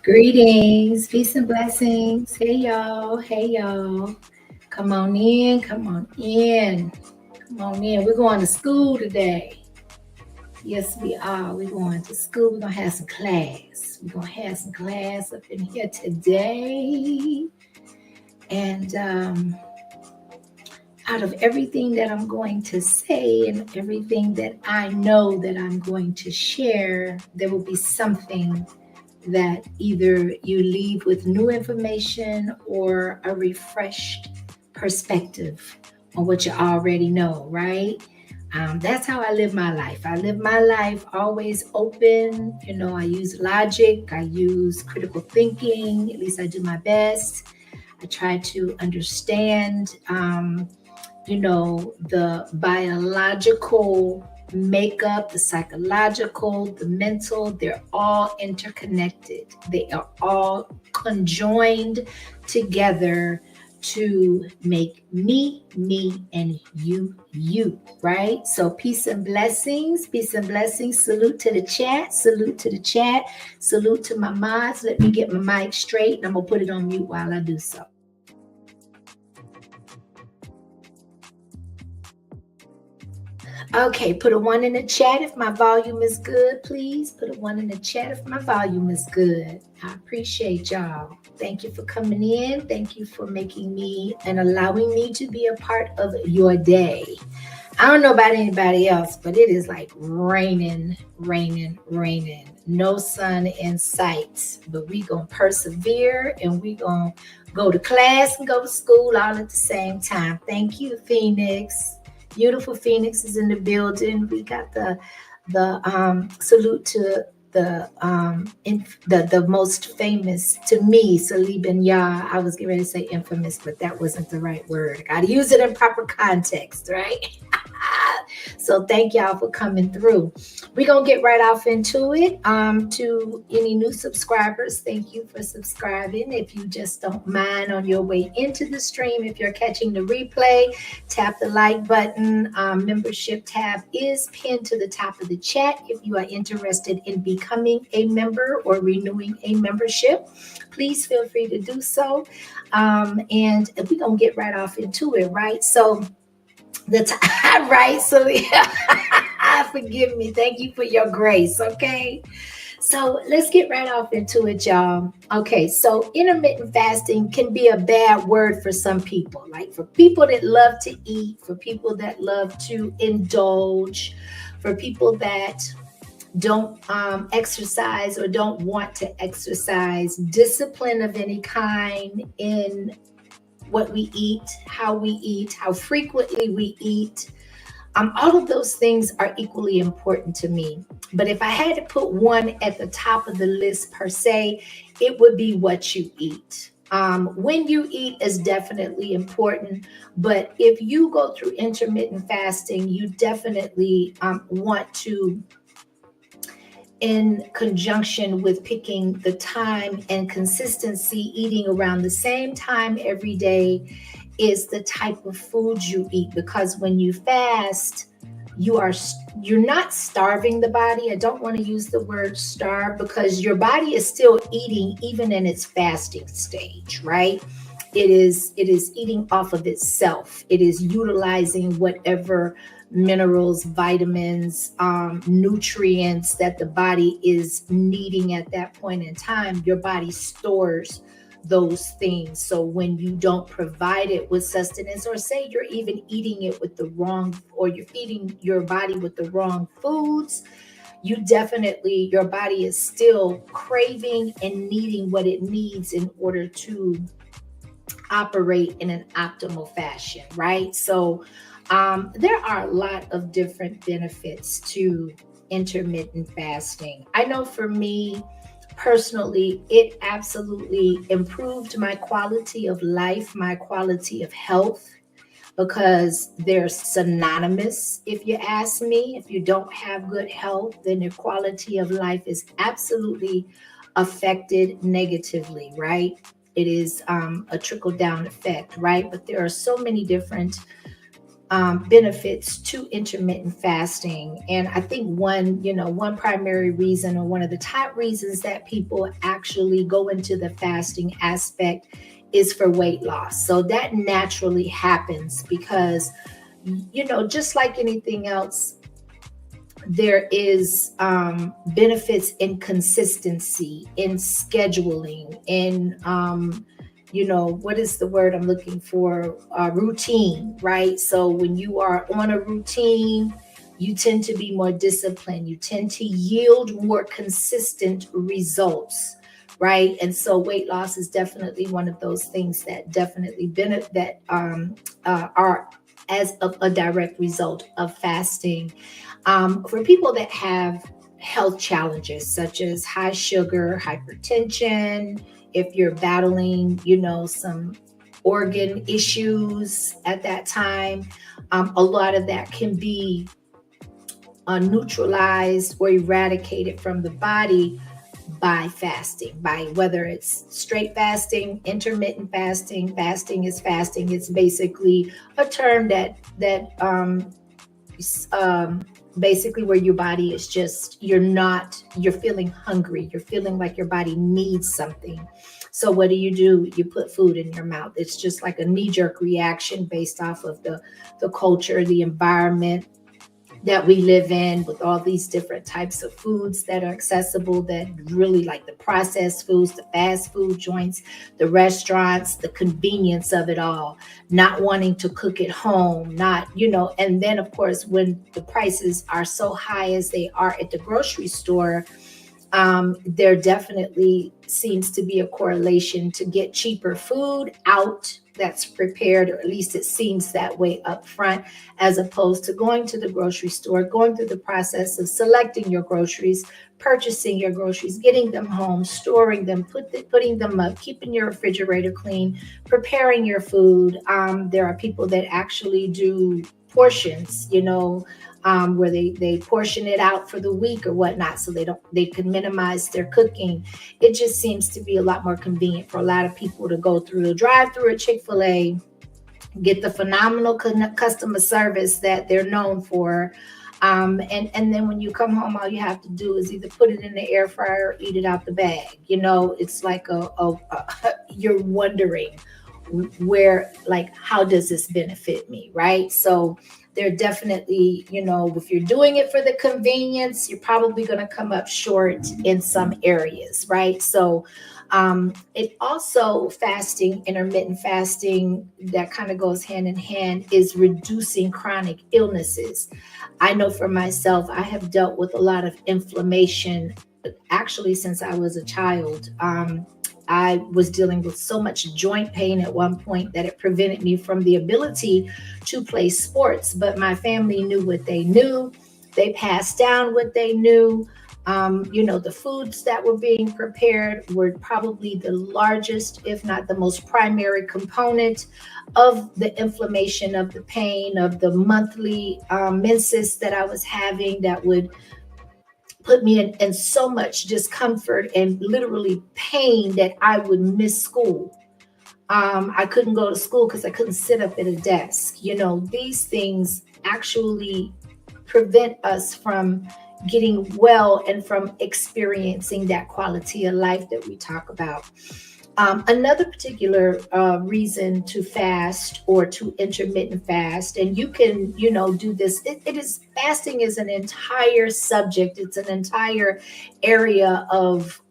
Greetings, peace and blessings. Hey y'all, hey y'all. Come on in, come on in, come on in. We're going to school today. Yes, we are. We're going to school. We're going to have some class. We're going to have some class up in here today. And out of everything that I'm going to say and everything that I know that I'm going to share, there will be something that either you leave with new information or a refreshed perspective on what you already know, right? That's how I live my life. I live my life always open. I use logic, I use critical thinking, at least I do my best. I try to understand, the biological makeup, the psychological, the mental, they're all interconnected. They are all conjoined together to make me, and you, right? So peace and blessings, peace and blessings. Salute to the chat, salute to the chat, salute to my mods. Let me get my mic straight and I'm gonna put it on mute while I do so. Okay, put a one in the chat if my volume is good, please. Put a one in the chat if my volume is good. I appreciate y'all. Thank you for coming in. Thank you for making me and allowing me to be a part of your day. I don't know about anybody else, but it is like raining, raining, raining. No sun in sight, but we gonna persevere and we gonna go to class and go to school all at the same time. Thank you, Phoenix. Beautiful Phoenix is in the building. We got the salute to the most famous to me, Salih Ben Yah. I was getting ready to say infamous, but that wasn't the right word. I got to use it in proper context, right? So thank y'all for coming through. We're gonna get right off into it. To any new subscribers, thank you for subscribing. If you just don't mind on your way into the stream, if you're catching the replay, tap the like button. Membership tab is pinned to the top of the chat. If you are interested in becoming a member or renewing a membership, please feel free to do so. And we're gonna get right off into it, right? So right, so forgive me. Thank you for your grace. Okay. So let's get right off into it, y'all. Okay, so intermittent fasting can be a bad word for some people, like for people that love to eat, for people that love to indulge, for people that don't exercise or don't want to exercise, discipline of any kind in what we eat, how frequently we eat. All of those things are equally important to me. But if I had to put one at the top of the list per se, it would be what you eat. When you eat is definitely important, but if you go through intermittent fasting, you definitely want to, in conjunction with picking the time and consistency, eating around the same time every day is the type of food you eat, because when you fast, you're not starving the body. I don't want to use the word starve, because your body is still eating even in its fasting stage, right? It is eating off of itself. It is utilizing whatever minerals, vitamins, nutrients that the body is needing at that point in time. Your body stores those things. So when you don't provide it with sustenance, or say you're even eating it with the wrong, or you're feeding your body with the wrong foods, your body is still craving and needing what it needs in order to operate in an optimal fashion, right? So there are a lot of different benefits to intermittent fasting. I know for me personally, it absolutely improved my quality of life, my quality of health, because they're synonymous. If you ask me, if you don't have good health, then your quality of life is absolutely affected negatively, right? It is a trickle down effect, right? But there are so many different benefits to intermittent fasting. And I think one primary reason, or one of the top reasons that people actually go into the fasting aspect, is for weight loss. So that naturally happens because, just like anything else, there is benefits in consistency, in scheduling, in what is the word I'm looking for? Routine, right? So when you are on a routine, you tend to be more disciplined. You tend to yield more consistent results, right? And so weight loss is definitely one of those things that definitely benefit, that are as a direct result of fasting. For people that have health challenges such as high sugar, hypertension, if you're battling, some organ issues at that time, a lot of that can be neutralized or eradicated from the body by fasting, by whether it's straight fasting, intermittent fasting. Fasting is fasting. It's basically a term that basically where your body is just, you're feeling hungry, you're feeling like your body needs something. So what do? You put food in your mouth. It's just like a knee-jerk reaction based off of the culture, the environment that we live in, with all these different types of foods that are accessible, that really, like the processed foods, the fast food joints, the restaurants, the convenience of it all, not wanting to cook at home, not, and then of course, when the prices are so high as they are at the grocery store, there definitely seems to be a correlation to get cheaper food out that's prepared, or at least it seems that way up front, as opposed to going to the grocery store, going through the process of selecting your groceries, purchasing your groceries, getting them home, storing them, putting them up, keeping your refrigerator clean, preparing your food. There are people that actually do portions, where they portion it out for the week or whatnot, so they can minimize their cooking. It just seems to be a lot more convenient for a lot of people to go through the drive-through at Chick-fil-A, get the phenomenal customer service that they're known for, and then when you come home, all you have to do is either put it in the air fryer or eat it out the bag. It's like you're wondering where, like, how does this benefit me, right? So they're definitely, if you're doing it for the convenience, you're probably going to come up short in some areas, right? So it also, intermittent fasting, that kind of goes hand in hand, is reducing chronic illnesses. I know for myself, I have dealt with a lot of inflammation actually since I was a child. I was dealing with so much joint pain at one point that it prevented me from the ability to play sports. But my family knew what they knew. They passed down what they knew. The foods that were being prepared were probably the largest, if not the most primary component of the inflammation, of the pain, of the monthly menses that I was having, that would put me in so much discomfort and literally pain that I would miss school. I couldn't go to school because I couldn't sit up at a desk. These things actually prevent us from getting well and from experiencing that quality of life that we talk about. Another particular reason to fast or to intermittent fast, and you can, do this. Fasting is an entire subject. It's an entire area of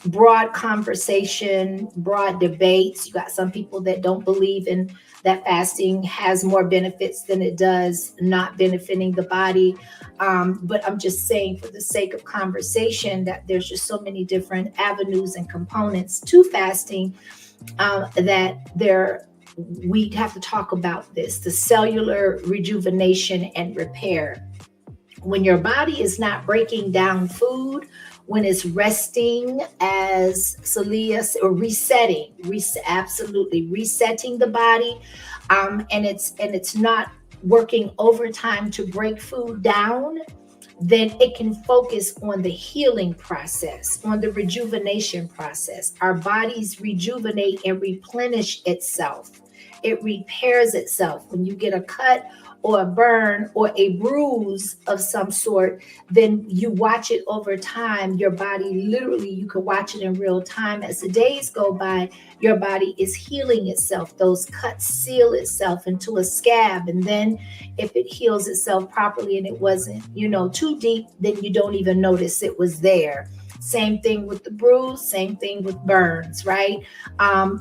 broad conversation, broad debates. You got some people that don't believe in that fasting has more benefits than it does not benefiting the body. But I'm just saying, for the sake of conversation, that there's just so many different avenues and components to fasting, that we have to talk about this: the cellular rejuvenation and repair. When your body is not breaking down food, when it's resting, as Celia said, or absolutely resetting the body, and it's not working overtime to break food down, then it can focus on the healing process, on the rejuvenation process. Our bodies rejuvenate and replenish itself. It repairs itself. When you get a cut or a burn or a bruise of some sort, then you watch it over time. Your body, literally, you can watch it in real time. As the days go by, your body is healing itself. Those cuts seal itself into a scab. And then if it heals itself properly and it wasn't, too deep, then you don't even notice it was there. Same thing with the bruise, same thing with burns, right?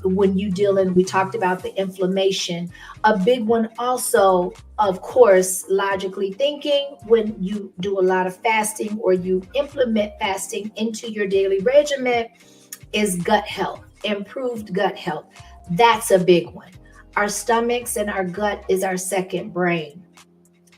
When you deal in, we talked about the inflammation. A big one also, of course, logically thinking, when you do a lot of fasting or you implement fasting into your daily regimen, is gut health, improved gut health. That's a big one. Our stomachs and our gut is our second brain.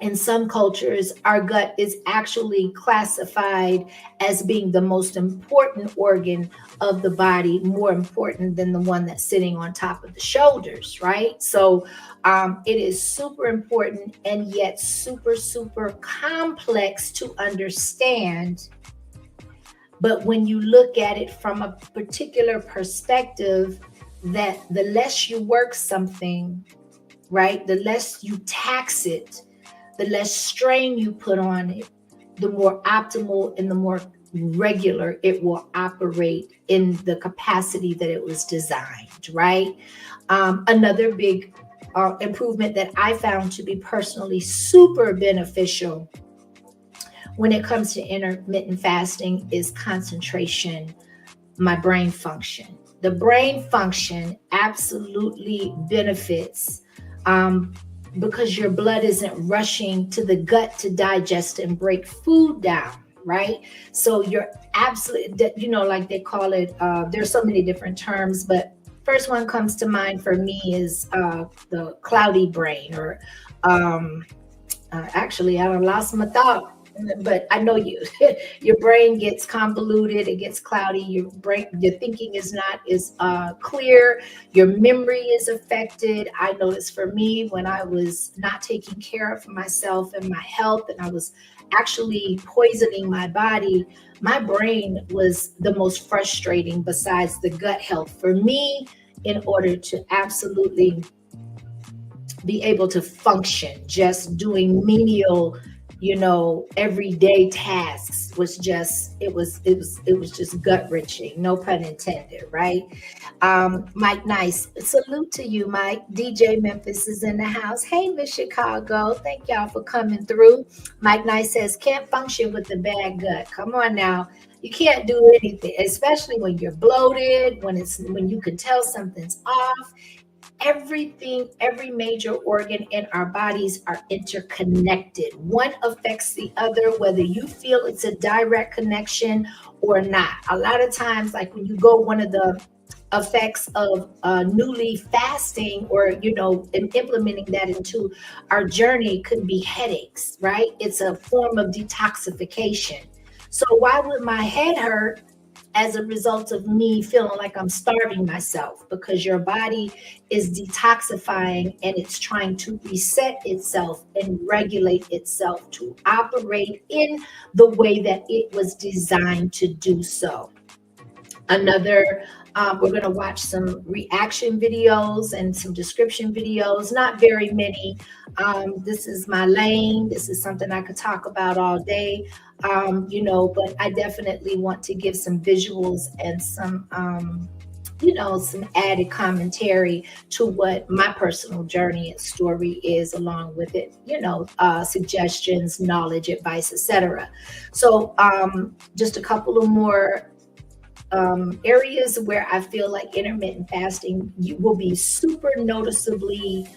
In some cultures, our gut is actually classified as being the most important organ of the body, more important than the one that's sitting on top of the shoulders, right? So it is super important and yet super, super complex to understand. But when you look at it from a particular perspective, that the less you work something, right, the less you tax it, the less strain you put on it, the more optimal and the more regular it will operate in the capacity that it was designed, right? Another big improvement that I found to be personally super beneficial when it comes to intermittent fasting is concentration, my brain function. The brain function absolutely benefits because your blood isn't rushing to the gut to digest and break food down, right? So you're absolutely, like they call it, there's so many different terms, but first one comes to mind for me is the cloudy brain, or actually, I lost my thought. But I know your brain gets convoluted, it gets cloudy, your thinking is not as clear, your memory is affected. I noticed for me, when I was not taking care of myself and my health, and I was actually poisoning my body, my brain was the most frustrating besides the gut health for me. In order to absolutely be able to function, just doing menial, everyday tasks was just, it was just gut wrenching, no pun intended, right? Mike Nice, salute to you, Mike. DJ Memphis is in the house. Hey, Miss Chicago, thank y'all for coming through. Mike Nice says, can't function with the bad gut. Come on now. You can't do anything, especially when you're bloated, when you can tell something's off. Everything, every major organ in our bodies are interconnected. One affects the other, whether you feel it's a direct connection or not. A lot of times, like when you go, one of the effects of newly fasting, or implementing that into our journey, could be headaches, right? It's a form of detoxification. So why would my head hurt as a result of me feeling like I'm starving myself? Because your body is detoxifying and it's trying to reset itself and regulate itself to operate in the way that it was designed to do so. Another, we're going to watch some reaction videos and some description videos, not very many. This is my lane. This is something I could talk about all day, but I definitely want to give some visuals and some, some added commentary to what my personal journey and story is, along with it, suggestions, knowledge, advice, etc. So just a couple of more areas where I feel like intermittent fasting, you will be super noticeably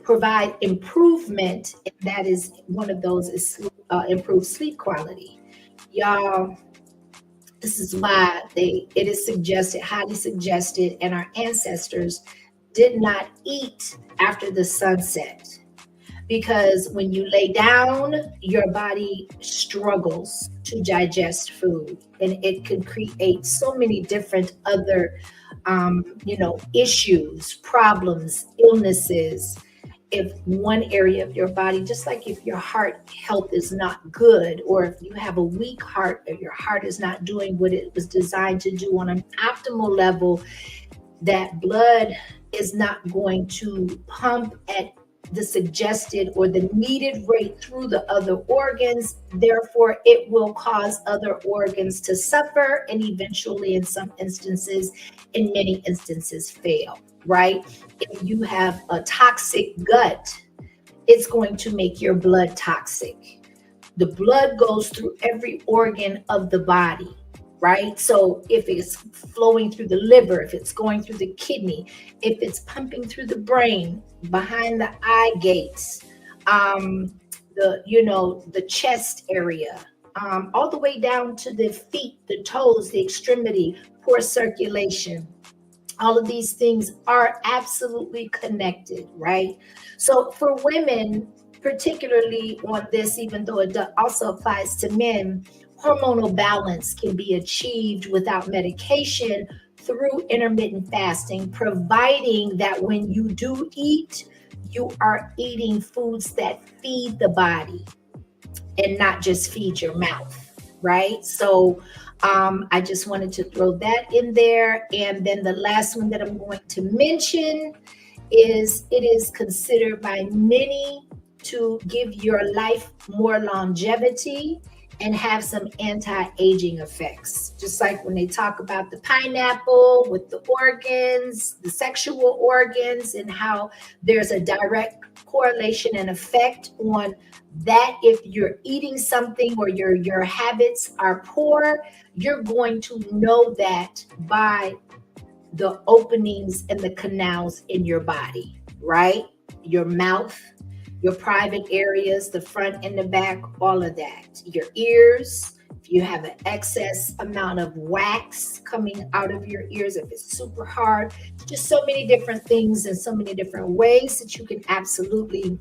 provide improvement. And that is one of those is improved sleep quality. Y'all, this is why it is suggested, highly suggested, and our ancestors did not eat after the sunset. Because when you lay down, your body struggles to digest food, and it can create so many different other, issues, problems, illnesses. if one area of your body, just like if your heart health is not good, or if you have a weak heart, or your heart is not doing what it was designed to do on an optimal level, that blood is not going to pump at the suggested or the needed rate through the other organs. Therefore, it will cause other organs to suffer and eventually, in some instances, in many instances, fail, right? If you have a toxic gut, it's going to make your blood toxic. The blood goes through every organ of the body, right? So if it's flowing through the liver, if it's going through the kidney, if it's pumping through the brain, behind the eye gates, the chest area, all the way down to the feet, the toes, the extremity, poor circulation. All of these things are absolutely connected, right? So for women, particularly on this, even though it also applies to men, hormonal balance can be achieved without medication through intermittent fasting, providing that when you do eat, you are eating foods that feed the body and not just feed your mouth, right? So I just wanted to throw that in there. And then the last one that I'm going to mention is it is considered by many to give your life more longevity and have some anti-aging effects. Just like when they talk about the pineapple with the organs, the sexual organs, and how there's a direct correlation and effect on that. If you're eating something or your habits are poor, you're going to know that by the openings and the canals in your body, right? Your mouth, your private areas, the front and the back, all of that. Your ears, if you have an excess amount of wax coming out of your ears, if it's super hard, just so many different things and so many different ways that you can absolutely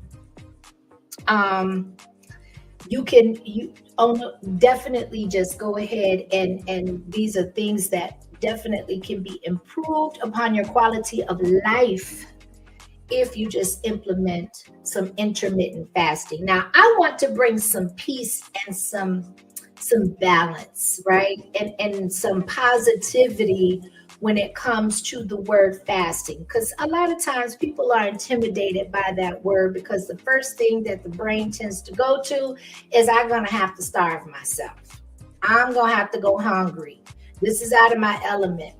definitely just go ahead and these are things that definitely can be improved upon your quality of life if you just implement some intermittent fasting. Now, I want to bring some peace and some balance, right? And some positivity when it comes to the word fasting, because a lot of times people are intimidated by that word, because the first thing that the brain tends to go to is, I'm going to have to starve myself. I'm going to have to go hungry. This is out of my element.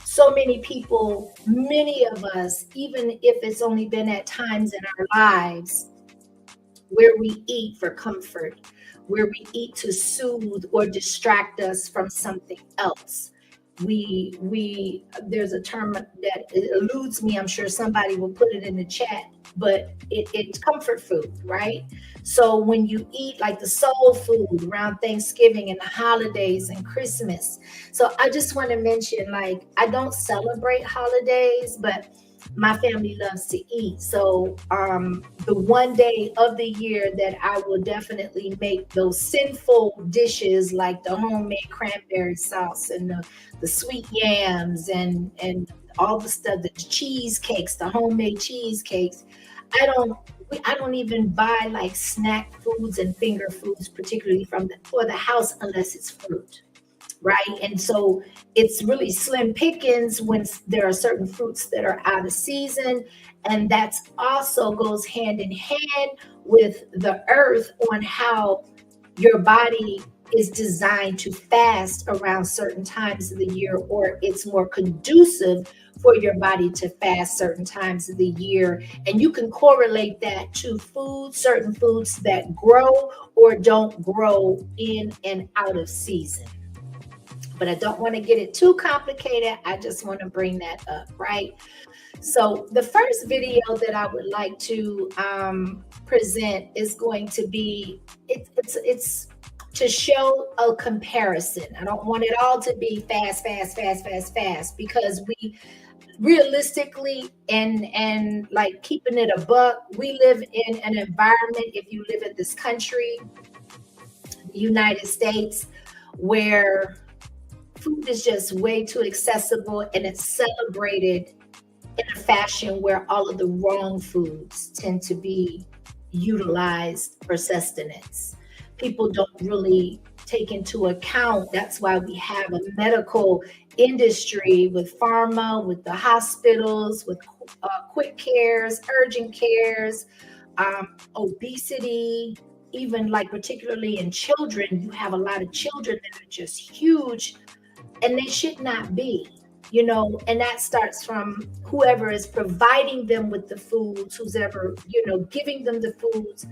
So many people, many of us, even if it's only been at times in our lives where we eat for comfort, where we eat to soothe or distract us from something else. There's a term that eludes me. I'm sure somebody will put it in the chat, but it's comfort food, right? So when you eat like the soul food around Thanksgiving and the holidays and Christmas. So I just want to mention, like, I don't celebrate holidays, but my family loves to eat. So the one day of the year that I will definitely make those sinful dishes, like the homemade cranberry sauce and the sweet yams and all the stuff, the cheesecakes, the homemade cheesecakes. I don't even buy like snack foods and finger foods, particularly for the house, unless it's fruit. Right. And so it's really slim pickings when there are certain fruits that are out of season. And that's also goes hand in hand with the earth on how your body is designed to fast around certain times of the year, or it's more conducive for your body to fast certain times of the year. And you can correlate that to certain foods that grow or don't grow in and out of season. But I don't want to get it too complicated. I just want to bring that up, right? So the first video that I would like to present is going to be, it's to show a comparison. I don't want it all to be fast, because we realistically and like keeping it a buck, we live in an environment, if you live in this country, the United States, where food is just way too accessible and it's celebrated in a fashion where all of the wrong foods tend to be utilized for sustenance. People don't really take into account. That's why we have a medical industry with pharma, with the hospitals, with quick cares, urgent cares, obesity, even like particularly in children. You have a lot of children that are just huge, and they should not be, and that starts from whoever is providing them with the foods, who's ever, giving them the foods.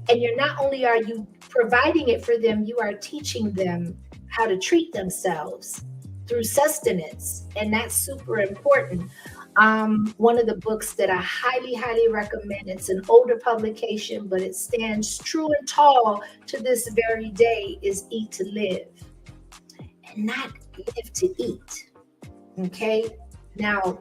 And you're not only are you providing it for them, you are teaching them how to treat themselves through sustenance, and that's super important. One of the books that I highly, highly recommend, it's an older publication, but it stands true and tall to this very day, is Eat to Live, and not live to eat. Okay. Now,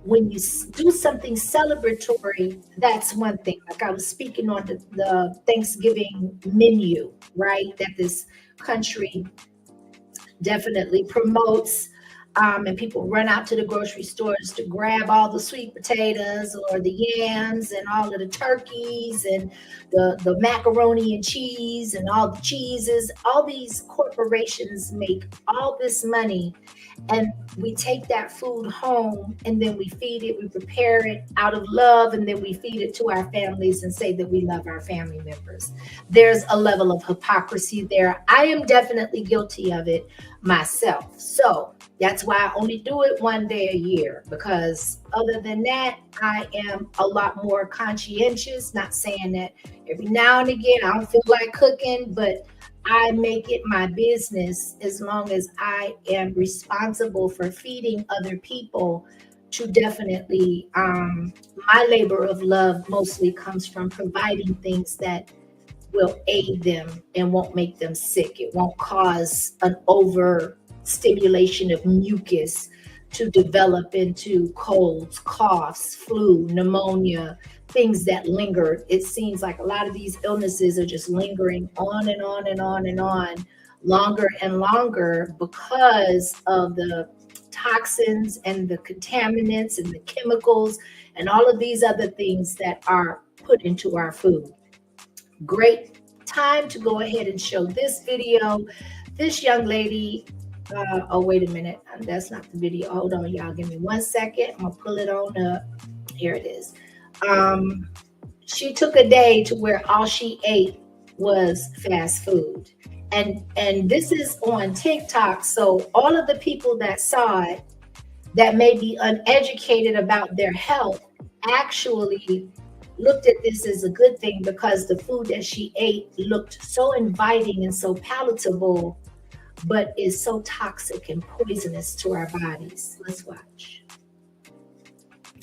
when you do something celebratory, that's one thing. Like I was speaking on the Thanksgiving menu, right? That this country definitely promotes. And people run out to the grocery stores to grab all the sweet potatoes or the yams and all of the turkeys and the macaroni and cheese and all the cheeses. All these corporations make all this money, and we take that food home and then we feed it, we prepare it out of love, and then we feed it to our families and say that we love our family members. There's a level of hypocrisy there. I am definitely guilty of it myself. So that's why I only do it one day a year, because other than that, I am a lot more conscientious. Not saying that every now and again I don't feel like cooking, but I make it my business, as long as I am responsible for feeding other people, to definitely, my labor of love mostly comes from providing things that will aid them and won't make them sick. It won't cause an overstimulation of mucus to develop into colds, coughs, flu, pneumonia, things that linger. It seems like a lot of these illnesses are just lingering on and on and on and on, longer and longer, because of the toxins and the contaminants and the chemicals and all of these other things that are put into our food. Great time to go ahead and show this video. This young lady, oh, wait a minute. That's not the video. Hold on, y'all. Give me 1 second. I'm going to pull it on up. Here it is. She took a day to where all she ate was fast food. And this is on TikTok. So all of the people that saw it that may be uneducated about their health actually looked at this as a good thing, because the food that she ate looked so inviting and so palatable, but is so toxic and poisonous to our bodies. Let's watch.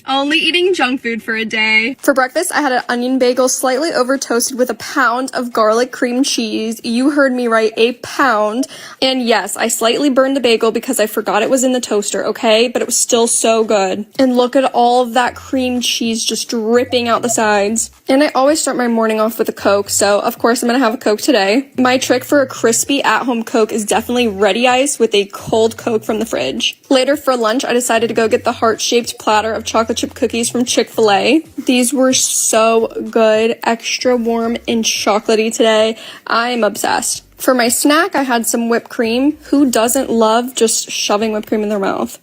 Only eating junk food for a day. For breakfast, I had an onion bagel slightly over toasted with a pound of garlic cream cheese. You heard me right, a pound. And yes, I slightly burned the bagel because I forgot it was in the toaster, okay? But it was still so good. And look at all of that cream cheese just dripping out the sides. And I always start my morning off with a Coke, so of course I'm gonna have a Coke today. My trick for a crispy at-home Coke is definitely ready ice with a cold Coke from the fridge. Later for lunch, I decided to go get the heart-shaped platter of chocolate chip cookies from Chick-fil-A. These were so good, extra warm and chocolatey today. I'm obsessed. For my snack, I had some whipped cream. Who doesn't love just shoving whipped cream in their mouth?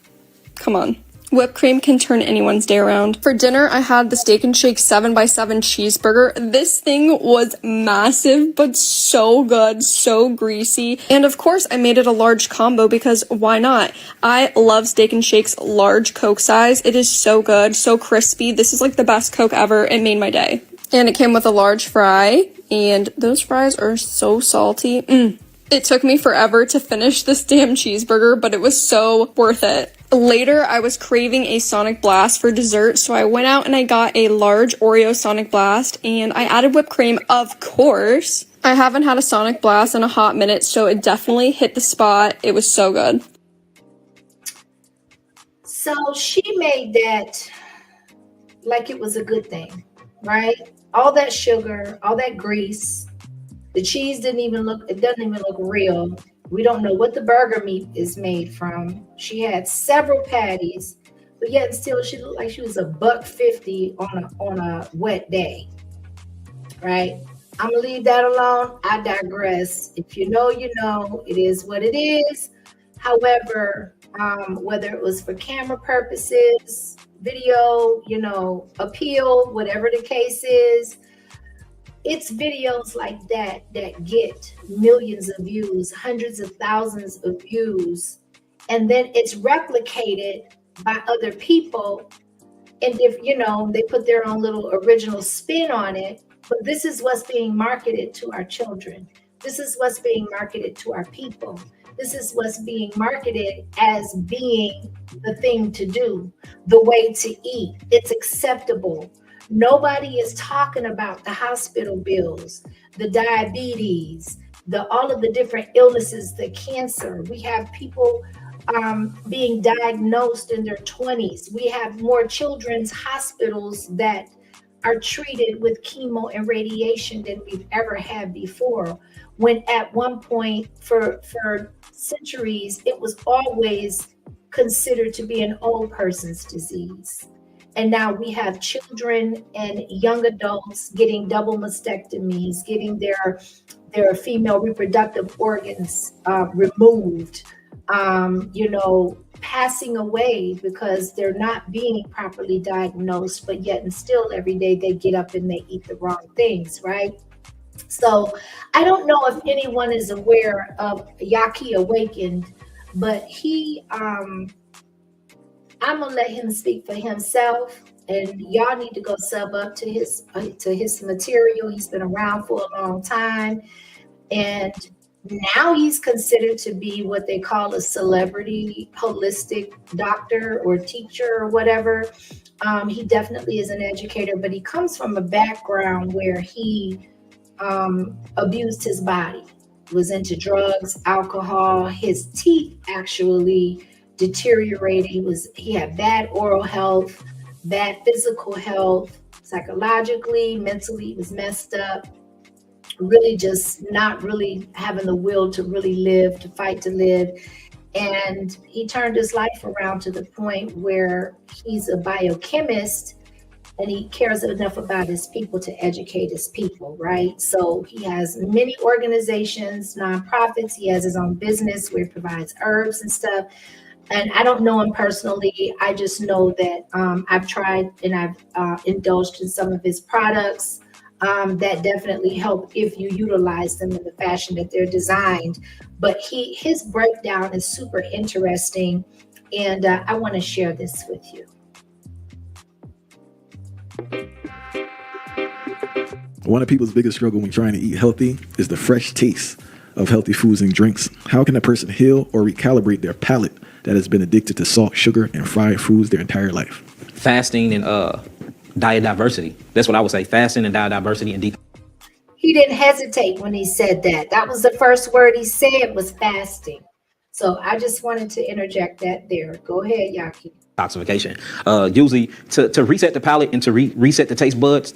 Come on. Whipped cream can turn anyone's day around. For dinner, I had the Steak and Shake 7x7 cheeseburger. This thing was massive, but so good, so greasy. And of course, I made it a large combo because why not? I love Steak and Shake's large Coke size. It is so good, so crispy. This is like the best Coke ever. It made my day. And it came with a large fry, and those fries are so salty. It took me forever to finish this damn cheeseburger, but it was so worth it. Later, I was craving a Sonic Blast for dessert, so I went out and I got a large Oreo Sonic Blast, and I added whipped cream, of course. I haven't had a Sonic Blast in a hot minute, so it definitely hit the spot. It was so good. So she made that like it was a good thing, right? All that sugar, all that grease. The cheese it doesn't even look real. We don't know what the burger meat is made from. She had several patties, but yet and still she looked like she was $1.50 on a wet day, right? I'm gonna leave that alone. I digress. If you know, you know, it is what it is. However, whether it was for camera purposes, video, you know, appeal, whatever the case is, it's videos like that that get millions of views, hundreds of thousands of views, and then it's replicated by other people. And if you know, they put their own little original spin on it, but this is what's being marketed to our children. This is what's being marketed to our people. This is what's being marketed as being the thing to do, the way to eat. It's acceptable. Nobody is talking about the hospital bills, the diabetes, the all of the different illnesses, the cancer. We have people being diagnosed in their 20s. We have more children's hospitals that are treated with chemo and radiation than we've ever had before. When at one point for centuries, it was always considered to be an old person's disease. And now we have children and young adults getting double mastectomies, getting their female reproductive organs removed, you know, passing away because they're not being properly diagnosed, but yet and still every day they get up and they eat the wrong things, right? So I don't know if anyone is aware of Yaki Awakened, but I'm gonna let him speak for himself, and y'all need to go sub up to his material. He's been around for a long time, and now he's considered to be what they call a celebrity holistic doctor or teacher or whatever. He definitely is an educator, but he comes from a background where he abused his body, was into drugs, alcohol. His teeth actually deteriorated. He had bad oral health, bad physical health, psychologically, mentally, he was messed up. Really just not really having the will to really live, to fight to live. And he turned his life around to the point where he's a biochemist and he cares enough about his people to educate his people, right? So he has many organizations, nonprofits. He has his own business where he provides herbs and stuff. And I don't know him personally. I just know that I've tried and I've indulged in some of his products that definitely help if you utilize them in the fashion that they're designed. But his breakdown is super interesting, and I want to share this with you. One of people's biggest struggle when trying to eat healthy is the fresh taste of healthy foods and drinks. How can a person heal or recalibrate their palate that has been addicted to salt, sugar, and fried foods their entire life? Fasting and diet diversity. That's what I would say. Fasting and diet diversity and He didn't hesitate when he said that. That was the first word he said was fasting. So I just wanted to interject that there. Go ahead, Yaki. detoxification. Usually to reset the palate and to reset the taste buds,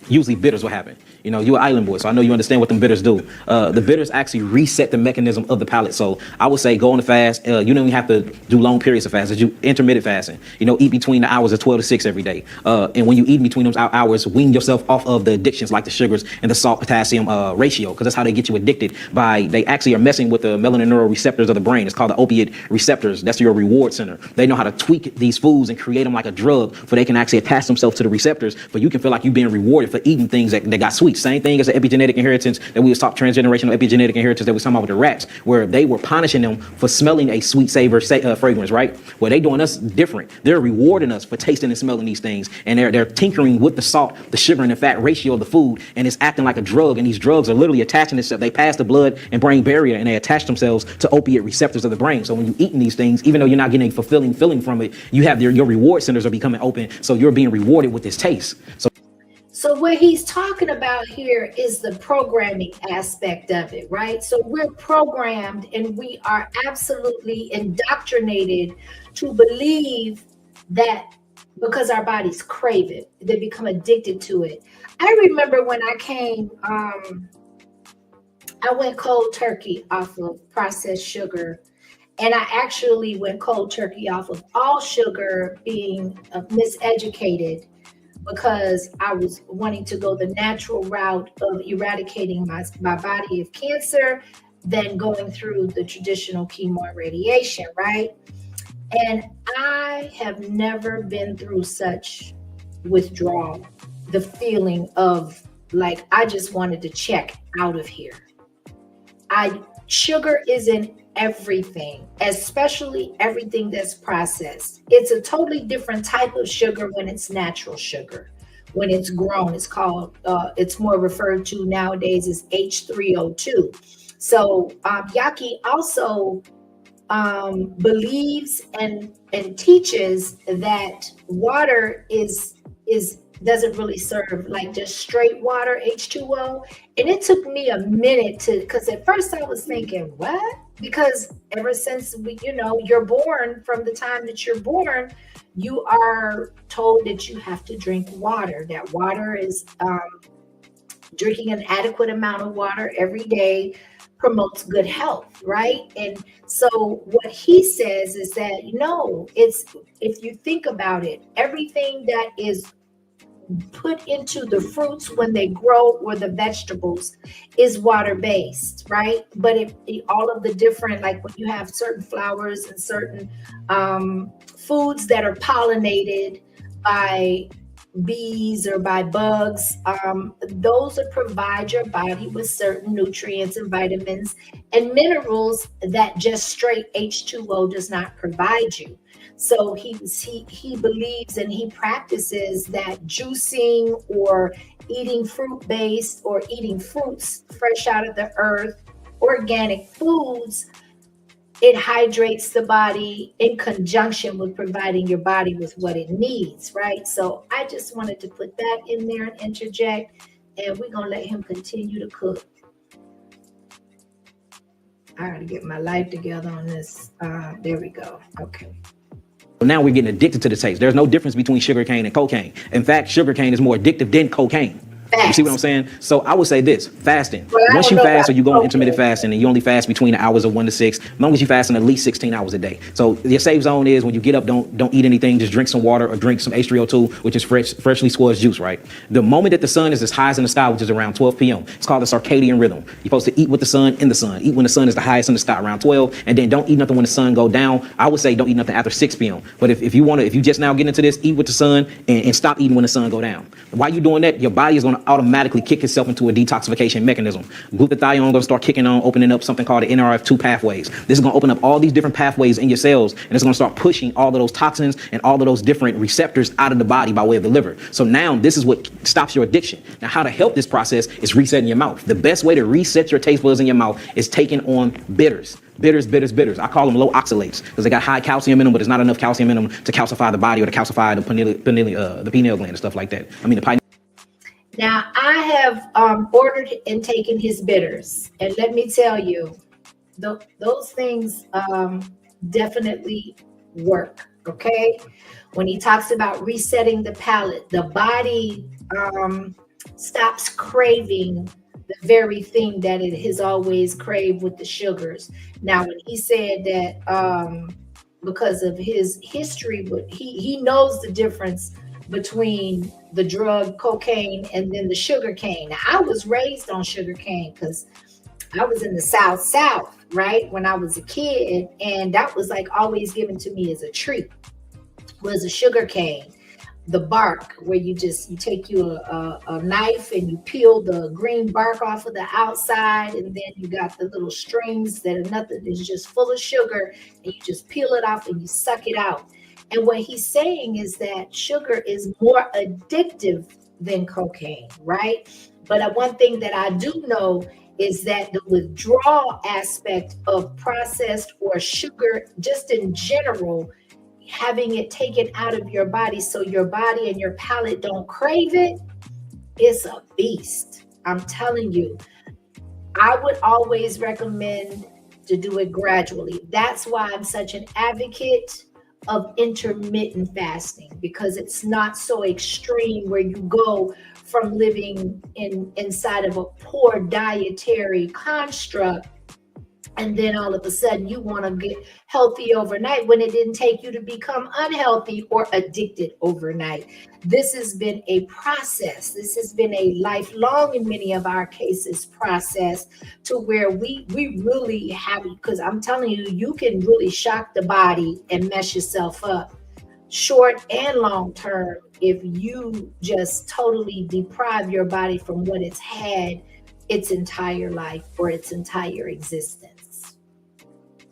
usually bitters will happen. You know, you're an island boy, so I know you understand what them bitters do. The bitters actually reset the mechanism of the palate. So I would say go on a fast. You don't even have to do long periods of fast. Do intermittent fasting. You know, eat between the hours of 12 to 6 every day. And when you eat between those hours, wean yourself off of the addictions like the sugars and the salt potassium ratio, because that's how they get you addicted. They actually are messing with the melanin neuroreceptors of the brain. It's called the opiate receptors. That's your reward center. They know how to tweak these foods and create them like a drug, for they can actually attach themselves to the receptors. But you can feel like you're being rewarded for eating things that got sweet. Same thing as the epigenetic inheritance that we was talking, transgenerational epigenetic inheritance that we was talking about with the rats, where they were punishing them for smelling a sweet savor fragrance, right? Well, they doing us different. They're rewarding us for tasting and smelling these things, and they're tinkering with the salt, the sugar, and the fat ratio of the food, and it's acting like a drug. And these drugs are literally attaching themselves. They pass the blood and brain barrier, and they attach themselves to opiate receptors of the brain. So when you're eating these things, even though you're not getting a fulfilling feeling from it, you have your reward centers are becoming open, so you're being rewarded with this taste. So what he's talking about here is the programming aspect of it, right? So we're programmed and we are absolutely indoctrinated to believe that because our bodies crave it, they become addicted to it. I remember when I came, I went cold turkey off of processed sugar. And I actually went cold turkey off of all sugar, being miseducated, because I was wanting to go the natural route of eradicating my body of cancer than going through the traditional chemo and radiation, right? And I have never been through such withdrawal, the feeling of like I just wanted to check out of here. Sugar is in everything, especially everything that's processed. It's a totally different type of sugar when it's natural sugar. When it's grown, it's called, it's more referred to nowadays as H3O2. So Yaki also believes and teaches that water is doesn't really serve, like just straight water, H2O. And it took me a minute because at first I was thinking, what? Because ever since you're born, from the time that you're born, you are told that you have to drink water. That water is drinking an adequate amount of water every day promotes good health, right? And so what he says is that, it's, if you think about it, everything that is put into the fruits when they grow or the vegetables is water-based, right? But all of the different, like when you have certain flowers and certain foods that are pollinated by bees or by bugs, those will provide your body with certain nutrients and vitamins and minerals that just straight H2O does not provide you. So he believes and he practices that juicing or eating fruit-based or eating fruits fresh out of the earth, organic foods, it hydrates the body in conjunction with providing your body with what it needs, right? So I just wanted to put that in there and interject, and we're going to let him continue to cook. I got to get my life together on this. There we go. Okay. Now we're getting addicted to the taste. There's no difference between sugar cane and cocaine. In fact, sugar cane is more addictive than cocaine. You see what I'm saying? So I would say this: fasting. Once you fast or you go on intermittent fasting and you only fast between the hours of 1 to 6, as long as you fasting at least 16 hours a day. So your safe zone is when you get up, don't eat anything, just drink some water or drink some H3O2, which is freshly squeezed juice, right? The moment that the sun is as high as in the sky, which is around 12 p.m., it's called the circadian rhythm. You're supposed to eat with the sun in the sun. Eat when the sun is the highest in the sky, around 12, and then don't eat nothing when the sun go down. I would say don't eat nothing after 6 p.m. But if you just now get into this, eat with the sun and stop eating when the sun go down. While you're doing that, your body is going to automatically kick itself into a detoxification mechanism. Glutathione going to start kicking on, opening up something called the NRF2 pathways. This is going to open up all these different pathways in your cells, and it's going to start pushing all of those toxins and all of those different receptors out of the body by way of the liver. So now this is what stops your addiction. Now, how to help this process is resetting your mouth. The best way to reset your taste buds in your mouth is taking on bitters. Bitters. I call them low oxalates because they got high calcium in them, but there's not enough calcium in them to calcify the body or to calcify the pineal gland and stuff like that. Now, I have ordered and taken his bitters, and let me tell you, those things definitely work, okay? When he talks about resetting the palate, the body stops craving the very thing that it has always craved with the sugars. Now, when he said that because of his history, but he knows the difference between the drug cocaine and then the sugar cane. Now, I was raised on sugar cane because I was in the South, right? When I was a kid, and that was like always given to me as a treat, was a sugar cane. The bark, where you take a knife and you peel the green bark off of the outside, and then you got the little strings that are nothing, it's just full of sugar, and you just peel it off and you suck it out. And what he's saying is that sugar is more addictive than cocaine, right? But one thing that I do know is that the withdrawal aspect of processed or sugar, just in general, having it taken out of your body so your body and your palate don't crave it, it's a beast. I'm telling you, I would always recommend to do it gradually. That's why I'm such an advocate of intermittent fasting, because it's not so extreme where you go from living inside of a poor dietary construct And then all of a sudden you want to get healthy overnight when it didn't take you to become unhealthy or addicted overnight. This has been a process. This has been a lifelong, in many of our cases, process to where we really have, because I'm telling you, you can really shock the body and mess yourself up, short and long term, if you just totally deprive your body from what it's had its entire life or its entire existence.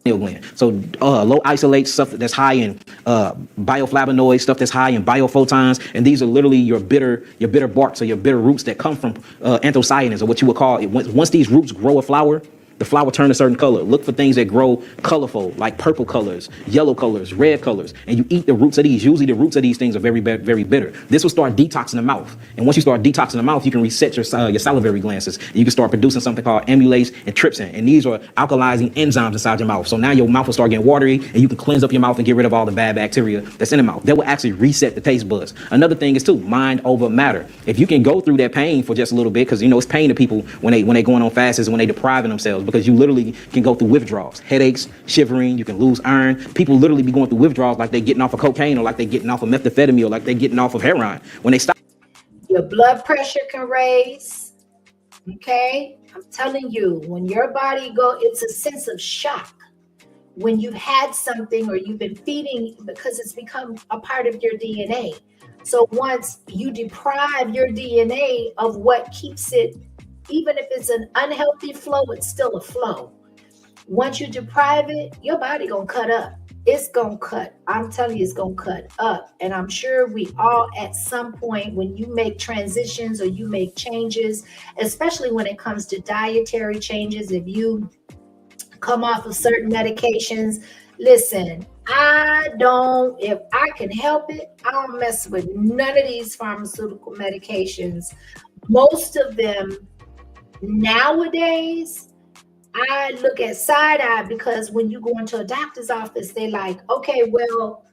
Gland. So low isolate, stuff that's high in bioflavonoids, stuff that's high in biophotons, and these are literally your bitter barks or your bitter roots that come from anthocyanins, or what you would call it. Once these roots grow a flower, the flower turns a certain color. Look for things that grow colorful, like purple colors, yellow colors, red colors, and you eat the roots of these. Usually the roots of these things are very, very bitter. This will start detoxing the mouth. And once you start detoxing the mouth, you can reset your salivary glands. And you can start producing something called amylase and trypsin. And these are alkalizing enzymes inside your mouth. So now your mouth will start getting watery, and you can cleanse up your mouth and get rid of all the bad bacteria that's in the mouth. That will actually reset the taste buds. Another thing is too, mind over matter. If you can go through that pain for just a little bit, because you know it's pain to people when they going on fasts and when they depriving themselves, because you literally can go through withdrawals, headaches, shivering, you can lose iron. People literally be going through withdrawals like they're getting off of cocaine, or like they're getting off of methamphetamine, or like they're getting off of heroin. When they stop, your blood pressure can raise. Okay, I'm telling you, when your body it's a sense of shock when you've had something or you've been feeding, because it's become a part of your DNA. So once you deprive your DNA of what keeps it, even if it's an unhealthy flow, it's still a flow. Once you deprive it, your body gonna cut up. It's gonna cut. I'm telling you, it's gonna cut up. And I'm sure we all, at some point, when you make transitions or you make changes, especially when it comes to dietary changes, if you come off of certain medications, listen, if I can help it, I don't mess with none of these pharmaceutical medications. Most of them nowadays, I look at side eye, because when you go into a doctor's office, they like, okay, well,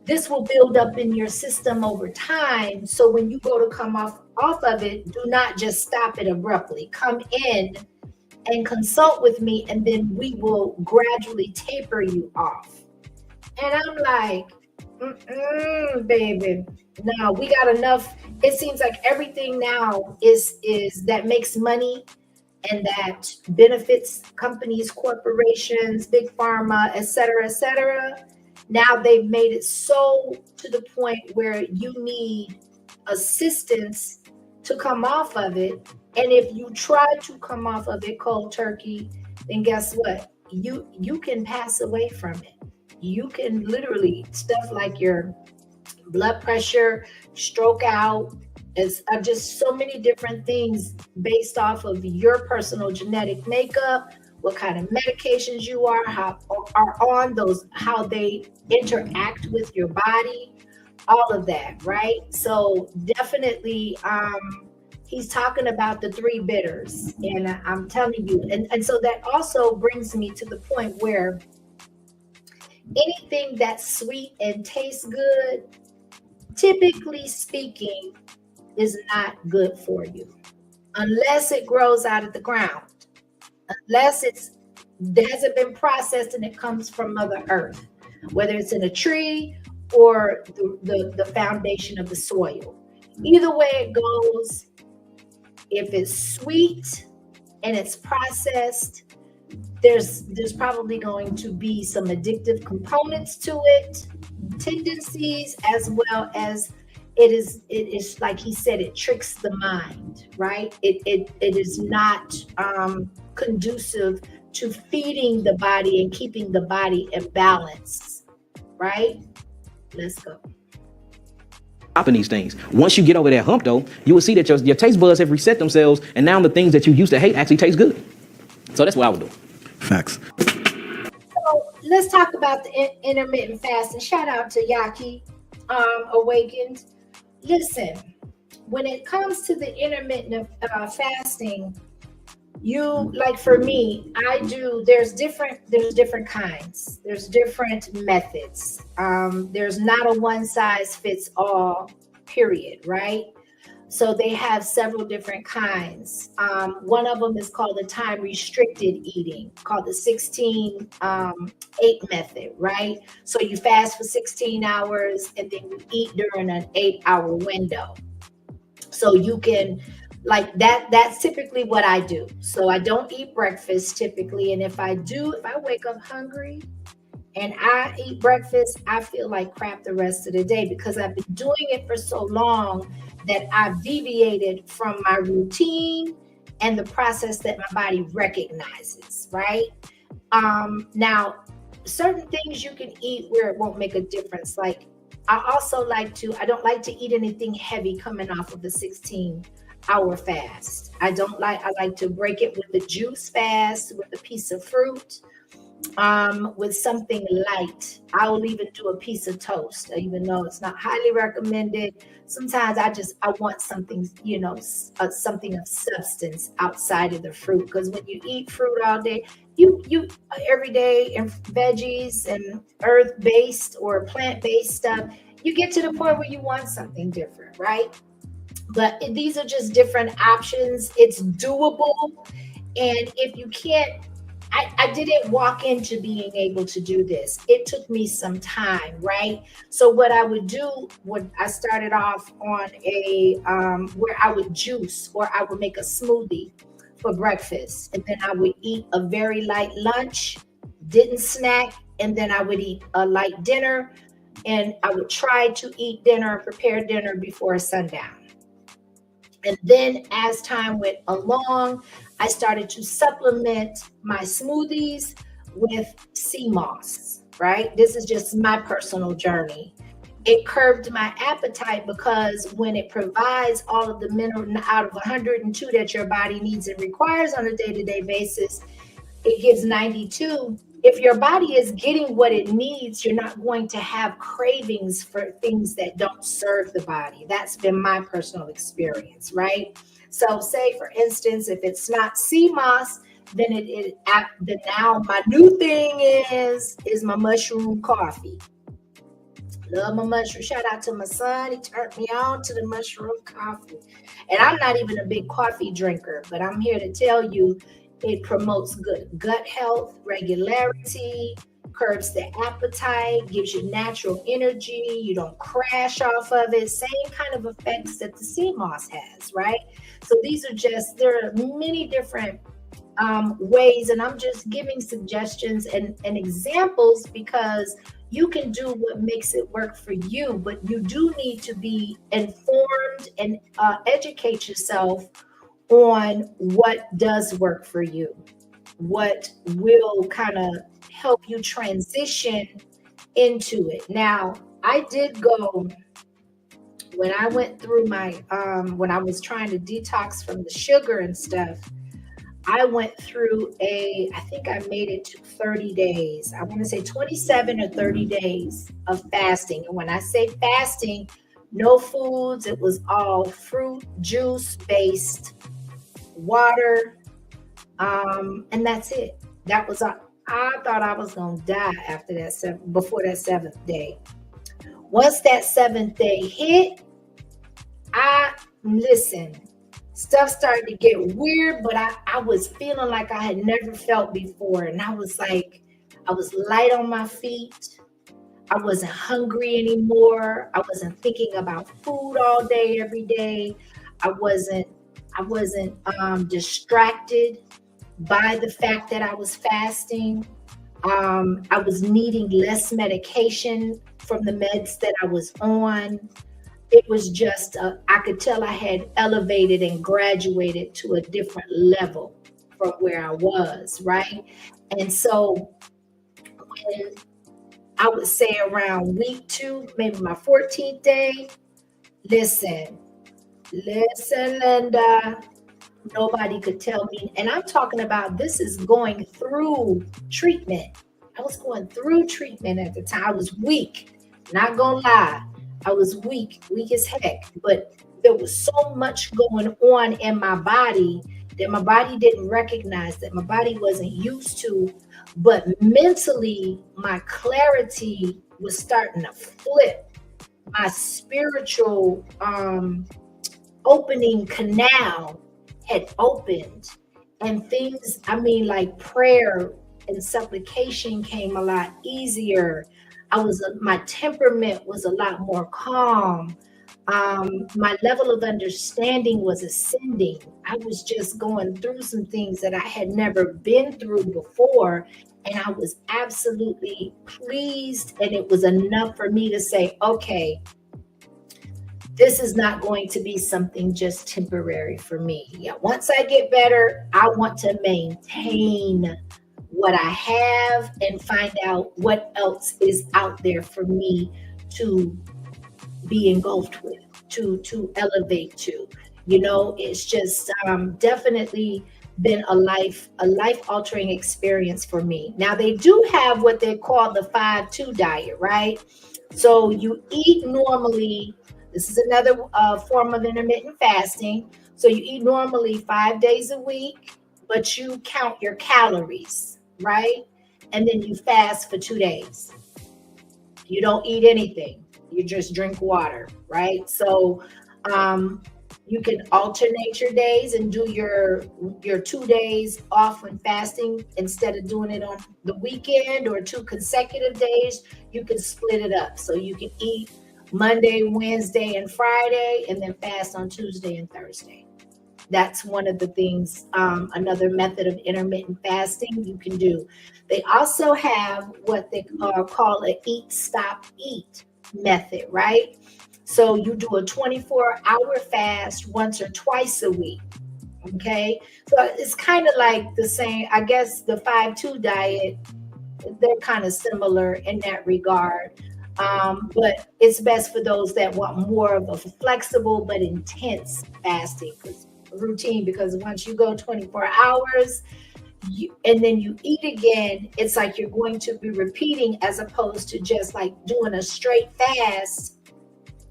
this will build up in your system over time. So when you go to come off of it, do not just stop it abruptly. Come in and consult with me, and then we will gradually taper you off. And I'm like, baby, no, we got enough. It seems like everything now is that makes money and that benefits companies, corporations, big pharma, et cetera, now they've made it so to the point where you need assistance to come off of it. And if you try to come off of it cold turkey, then guess what? You can pass away from it. You can literally, stuff like your blood pressure, stroke out, is just so many different things based off of your personal genetic makeup, what kind of medications you are on, those, how they interact with your body, all of that, right? So definitely, he's talking about the three bitters, and I'm telling you, and so that also brings me to the point where anything that's sweet and tastes good, typically speaking, is not good for you unless it grows out of the ground, unless it hasn't been processed and it comes from Mother Earth, whether it's in a tree or the foundation of the soil. Either way it goes, if it's sweet and it's processed, there's probably going to be some addictive components to it, tendencies, as well as it is like he said, it tricks the mind, right? It is not conducive to feeding the body and keeping the body in balance, right? Let's go. Stopping these things. Once you get over that hump, though, you will see that your taste buds have reset themselves, and now the things that you used to hate actually taste good. So that's what I would do. Facts. So let's talk about the intermittent fasting. Shout out to Yaki Awakened. Listen, when it comes to the intermittent fasting, you, like for me, there's different kinds. There's different methods. There's not a one size fits all, period, right? So they have several different kinds. One of them is called the time restricted eating, called the 16-8 method, right? So you fast for 16 hours and then you eat during an 8-hour window. So you can, like that's typically what I do. So I don't eat breakfast typically. And if I wake up hungry and I eat breakfast, I feel like crap the rest of the day because I've been doing it for so long that I've deviated from my routine and the process that my body recognizes, right? Now, certain things you can eat where it won't make a difference. Like I don't like to eat anything heavy coming off of the 16-hour fast. I like to break it with a juice fast, with a piece of fruit, with something light. I will even do a piece of toast, even though it's not highly recommended. Sometimes I want something, something of substance outside of the fruit. Because when you eat fruit all day, you every day, and veggies and earth-based or plant-based stuff, you get to the point where you want something different, right? But these are just different options. It's doable. And if you can't, I didn't walk into being able to do this. It took me some time, right? So what I would do, when I started off on where I would juice or I would make a smoothie for breakfast. And then I would eat a very light lunch, didn't snack. And then I would eat a light dinner. And I would try to eat dinner, prepare dinner before sundown. And then as time went along, I started to supplement my smoothies with sea moss, right? This is just my personal journey. It curbed my appetite because when it provides all of the mineral out of 102 that your body needs and requires on a day-to-day basis, it gives 92. If your body is getting what it needs, you're not going to have cravings for things that don't serve the body. That's been my personal experience, right? So say, for instance, if it's not sea moss, then then now my new thing is my mushroom coffee. Love my mushroom. Shout out to my son. He turned me on to the mushroom coffee. And I'm not even a big coffee drinker, but I'm here to tell you, it promotes good gut health, regularity, curbs the appetite, gives you natural energy. You don't crash off of it. Same kind of effects that the sea moss has, right? So there are many different ways, and I'm just giving suggestions and examples because you can do what makes it work for you, but you do need to be informed and educate yourself on what does work for you, what will kind of help you transition into it. Now, I did go, when I went through when I was trying to detox from the sugar and stuff, I went through I think I made it to 30 days. I want to say 27 or 30 days of fasting. And when I say fasting, no foods, it was all fruit, juice based, water, and that's it. That was I thought I was gonna die after that before that 7th day. Once that 7th day hit, stuff started to get weird, but I was feeling like I had never felt before. And I was light on my feet. I wasn't hungry anymore. I wasn't thinking about food all day, every day. I wasn't distracted by the fact that I was fasting. I was needing less medication from the meds that I was on. It was just, I could tell I had elevated and graduated to a different level from where I was, right? And so when I would say around week 2, maybe my 14th day, listen, Linda, nobody could tell me. And I'm talking about, this is going through treatment. I was going through treatment at the time. I was weak, not gonna lie. I was weak as heck, but there was so much going on in my body that my body didn't recognize, that my body wasn't used to. But mentally, my clarity was starting to flip. My spiritual opening canal had opened, and things, I mean, like prayer and supplication came a lot easier. My temperament was a lot more calm. My level of understanding was ascending. I was just going through some things that I had never been through before. And I was absolutely pleased. And it was enough for me to say, okay, this is not going to be something just temporary for me. Yeah, once I get better, I want to maintain what I have and find out what else is out there for me to be engulfed with, to elevate to. It's just definitely been a life altering experience for me. Now they do have what they call the 5-2 diet, right? So you eat normally. This is another form of intermittent fasting. So you eat normally 5 days a week, but you count your calories, right? And then you fast for 2 days. You don't eat anything. You just drink water, right? So you can alternate your days and do your 2 days off when fasting instead of doing it on the weekend or 2 consecutive days. You can split it up. So you can eat Monday, Wednesday, and Friday, and then fast on Tuesday and Thursday. That's one of the things, another method of intermittent fasting you can do. They also have what they call an eat, stop, eat method, right? So you do a 24-hour fast once or twice a week. Okay. So it's kind of like the same, I guess the 5-2 diet, they're kind of similar in that regard. But it's best for those that want more of a flexible but intense fasting routine, because once you go 24 hours and then you eat again, it's like you're going to be repeating as opposed to just like doing a straight fast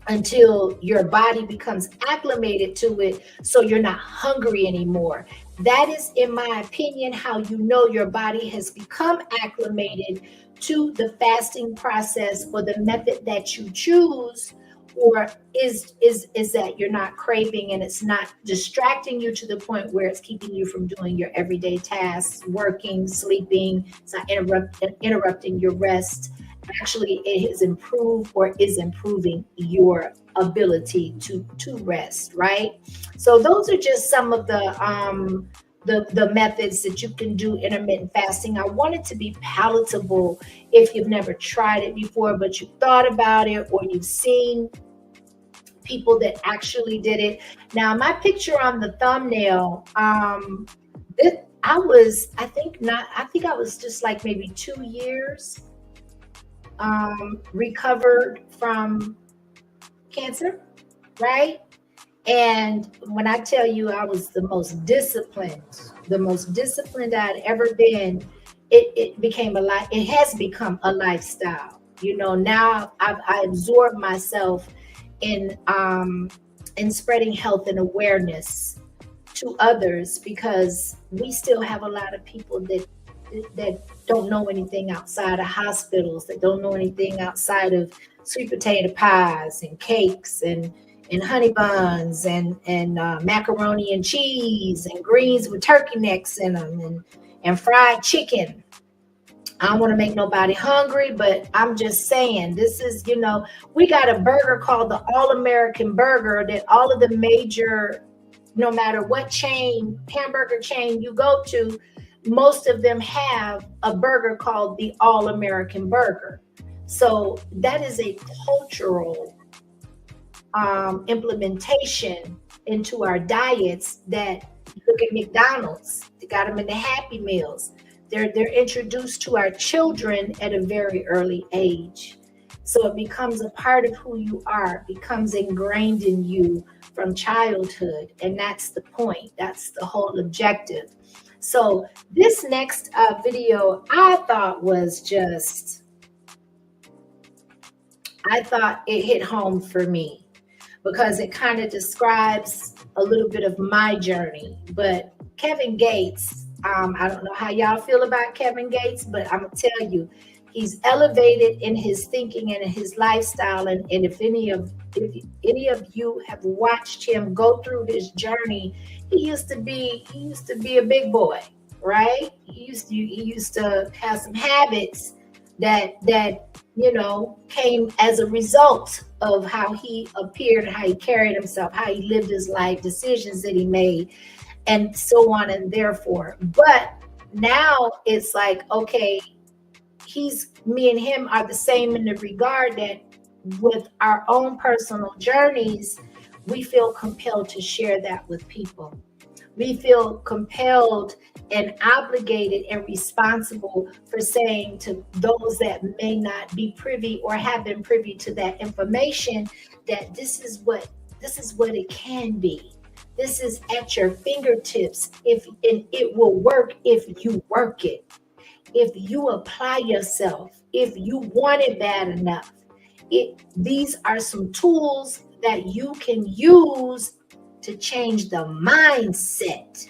until your body becomes acclimated to it, so you're not hungry anymore. That is, in my opinion, how you know your body has become acclimated to the fasting process or the method that you choose, or is that you're not craving and it's not distracting you to the point where it's keeping you from doing your everyday tasks, working, sleeping. It's not interrupting your rest. Actually, it has improved or is improving your ability to rest, right? So those are just some of the methods that you can do intermittent fasting. I want it to be palatable if you've never tried it before, but you thought about it or you've seen people that actually did it. Now, my picture on the thumbnail, I think I was just like maybe 2 years recovered from cancer, right? And when I tell you I was the most disciplined I'd ever been, it became it has become a lifestyle. Now I absorb myself in spreading health and awareness to others, because we still have a lot of people that don't know anything outside of hospitals, that don't know anything outside of sweet potato pies and cakes and honey buns and macaroni and cheese and greens with turkey necks in them and fried chicken. I don't want to make nobody hungry, but I'm just saying, this is, we got a burger called the All-American Burger that all of the major, no matter what hamburger chain you go to, most of them have a burger called the All-American Burger. So that is a cultural implementation into our diets. That, look at McDonald's, they got them in the Happy Meals. They're introduced to our children at a very early age. So it becomes a part of who you are, becomes ingrained in you from childhood. And that's the point. That's the whole objective. So this next video, I thought it hit home for me, because it kind of describes a little bit of my journey. But Kevin Gates, I don't know how y'all feel about Kevin Gates, but I'm gonna tell you, He's elevated in his thinking and in his lifestyle. And if any of you have watched him go through his journey, he used to be a big boy, right? He used to have some habits that came as a result of how he appeared, how he carried himself, how he lived his life, decisions that he made, and so on and therefore. But now it's like, okay, me and him are the same in the regard that with our own personal journeys, we feel compelled to share that with people. We feel compelled and obligated and responsible for saying to those that may not be privy or have been privy to that information that this is what it can be. This is at your fingertips, and it will work if you work it. If you apply yourself, if you want it bad enough, these are some tools that you can use to change the mindset.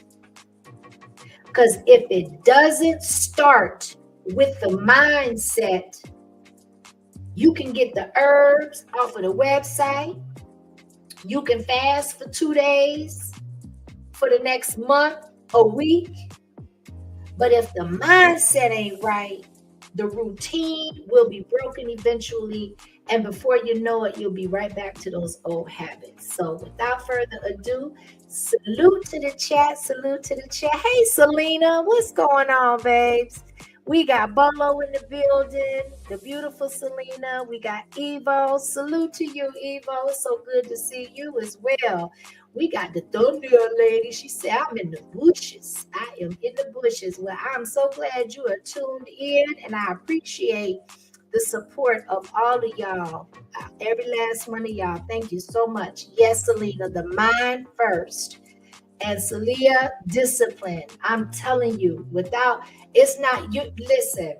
Because if it doesn't start with the mindset, you can get the herbs off of the website. You can fast for 2 days, for the next month, a week. But if the mindset ain't right, the routine will be broken eventually. And before you know it, you'll be right back to those old habits. So without further ado, salute to the chat. Salute to the chat. Hey, Selena, what's going on, babes? We got Bolo in the building, the beautiful Selena. We got Evo. Salute to you, Evo. So good to see you as well. We got the Thunder lady. She said, I'm in the bushes. I am in the bushes. Well, I'm so glad you are tuned in, and I appreciate the support of all of y'all. Every last one of y'all. Thank you so much. Yes, Selena, the mind first. And Celia, discipline. I'm telling you, it's not you. Listen,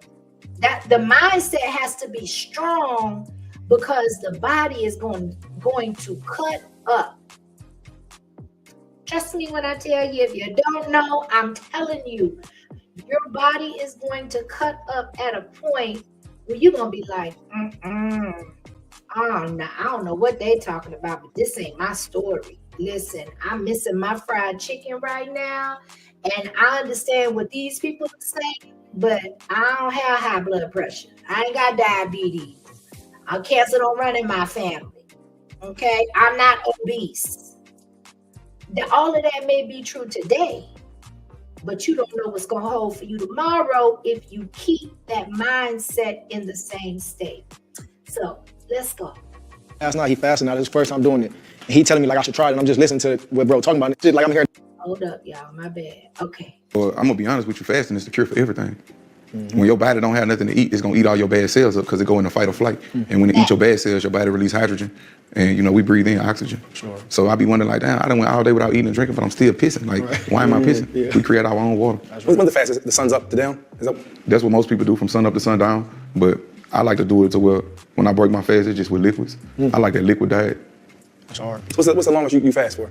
that the mindset has to be strong because the body is going to cut up. Trust me when I tell you, if you don't know, I'm telling you, your body is going to cut up at a point where you're going to be like, I don't know what they talking about, but this ain't my story. Listen, I'm missing my fried chicken right now, and I understand what these people are saying, but I don't have high blood pressure. I ain't got diabetes. Cancer don't run in my family. Okay? I'm not obese. All of that may be true today, but you don't know what's going to hold for you tomorrow if you keep that mindset in the same state. So let's go. Last night he fasted. Now this is the first time doing it. And he telling me like I should try it. And I'm just listening to what bro talking about. It's just like I'm here. Hold up, y'all. My bad. Okay. Well, I'm gonna be honest with you. Fasting is the cure for everything. When your body don't have nothing to eat, it's gonna eat all your bad cells up because it go into fight or flight. And when it eats your bad cells, your body release hydrogen, and we breathe in oxygen. Sure. So I be wondering like, damn, I done went all day without eating and drinking, but I'm still pissing. Like, why am I pissing? Yeah. We create our own water. What's the fastest? The sun's up to down? That's what most people do, from sun up to sundown. But I like to do it to where when I break my fast, it's just with liquids. I like that liquid diet. That's hard. So what's the longest you fast for?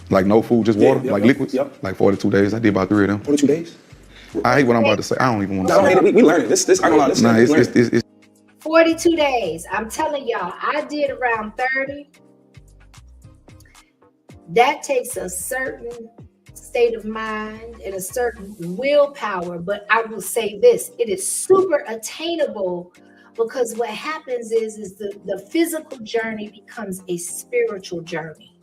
Like no food, just water, liquids. Yep. Like 42 days. I did about 3 of them. 42 days? I hate what I'm about to say. I don't even want to say. I don't hate it. We learn it. This I don't know. This it's 42 days. I'm telling y'all, I did around 30. That takes a certain state of mind and a certain willpower. But I will say this, it is super attainable because what happens is the physical journey becomes a spiritual journey.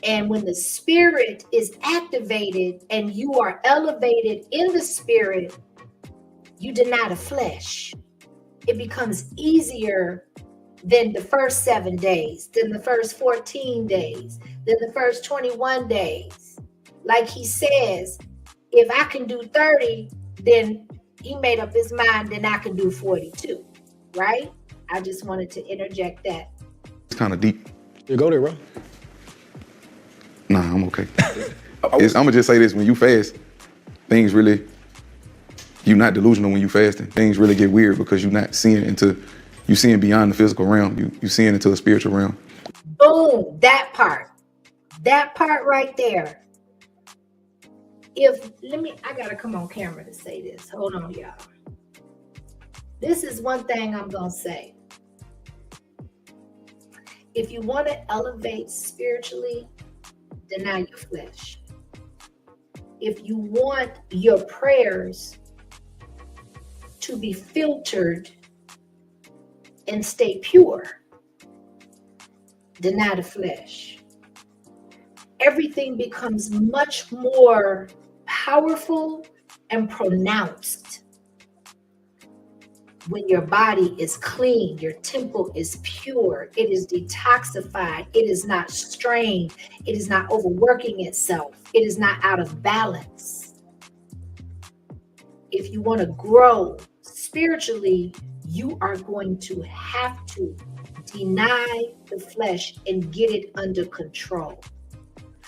And when the spirit is activated and you are elevated in the spirit, you deny the flesh. It becomes easier than the first 7 days, than the first 14 days, than the first 21 days. Like he says, if I can do 30, then he made up his mind, then I can do 42, right? I just wanted to interject that. It's kind of deep. You go there, bro. Nah, I'm okay. I'm gonna just say this: when you fast, things really, you're not delusional when you fasting. Things really get weird because you're not seeing beyond the physical realm. You seeing into the spiritual realm. Boom, that part right there. I gotta come on camera to say this. Hold on, y'all. This is one thing I'm going to say. If you want to elevate spiritually, deny your flesh. If you want your prayers to be filtered and stay pure, deny the flesh. Everything becomes much more powerful and pronounced when your body is clean, your temple is pure, it is detoxified, it is not strained, it is not overworking itself, it is not out of balance. If you want to grow spiritually, you are going to have to deny the flesh and get it under control.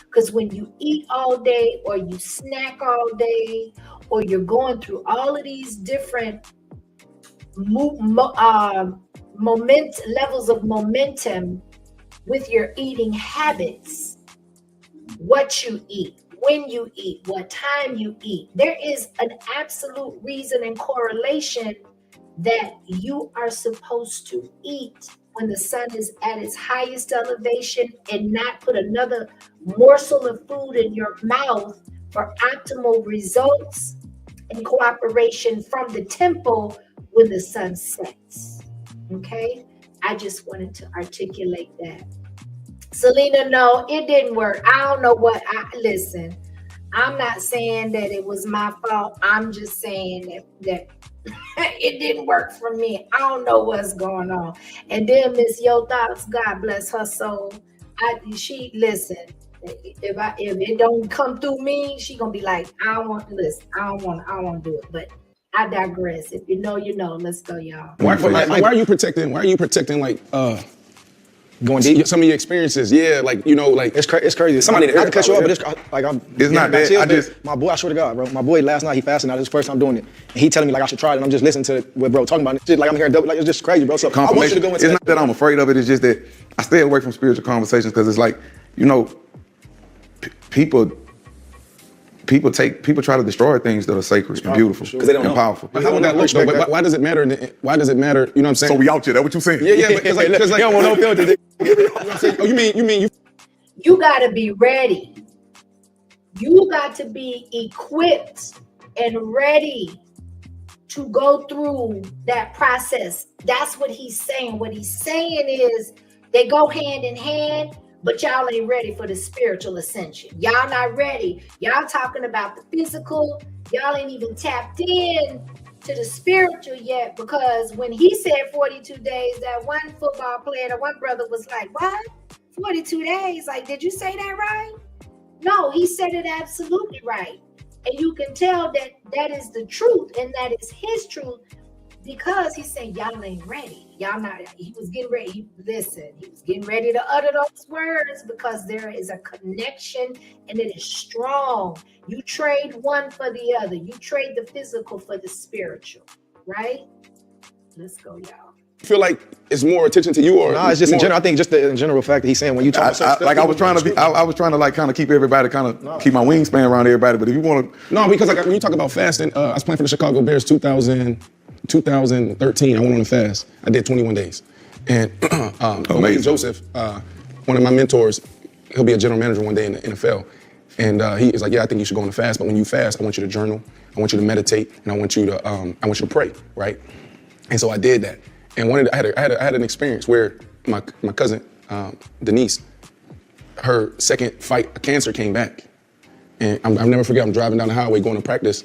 Because when you eat all day, or you snack all day, or you're going through all of these different levels of momentum with your eating habits, what you eat, when you eat, what time you eat, there is an absolute reason and correlation that you are supposed to eat when the sun is at its highest elevation and not put another morsel of food in your mouth for optimal results and cooperation from the temple when the sun sets. Okay? I just wanted to articulate that. Selena, no, it didn't work. I don't know listen, I'm not saying that it was my fault. I'm just saying that it didn't work for me. I don't know what's going on. And then Miss Yo Thoughts, God bless her soul. She listen. If it don't come through me, she gonna be like, I don't want to listen. I don't want to do it. But I digress. If you know, you know. Let's go, y'all. Why are you protecting? Like going deep? Some of your experiences, yeah, like like it's crazy. Somebody not to cut you off, but it's not that. My boy, I swear to God, bro. My boy last night he fasted. Now this is the first time doing it, and he telling me like I should try it. And I'm just listening to what bro talking about. Shit, like I'm hearing double. Like it's just crazy, bro. So I want you to go into it's not that I'm afraid of it. It's just that I stay away from spiritual conversations because it's like people try to destroy things that are sacred and beautiful because they don't know. Powerful. But how would that look though? But why does it matter? Why does it matter? You know what I'm saying? So we out here. That's what you saying? Yeah, because like you don't want no filter. You know what I'm saying? Oh, you mean you got to be ready. You got to be equipped and ready to go through that process. That's what he's saying. What he's saying is they go hand in hand, but y'all ain't ready for the spiritual ascension. Y'all not ready. Y'all talking about the physical. Y'all ain't even tapped in to the spiritual yet, because when he said 42 days, that one football player, that one brother was like, what? 42 days? Like, did you say that right? No, he said it absolutely right. And you can tell that that is the truth and that is his truth, because he said, y'all ain't ready. Y'all not, he was getting ready. He was getting ready to utter those words because there is a connection and it is strong. You trade one for the other. You trade the physical for the spiritual, right? Let's go, y'all. Feel like it's more attention to you, or no? It's just in general. I think just the in general fact that he's saying when you talk. I was trying to like kind of keep everybody keep my wingspan around everybody. But if you want to, no, because like when you talk about fasting, I was playing for the Chicago Bears 2013. I went on a fast. I did 21 days, and Joseph, one of my mentors, he'll be a general manager one day in the NFL, and he is like, yeah, I think you should go on a fast. But when you fast, I want you to journal, I want you to meditate, and I want you to pray, right? And so I did that. And I had an experience where my cousin, Denise, her second fight, cancer came back. And I'll never forget, I'm driving down the highway going to practice.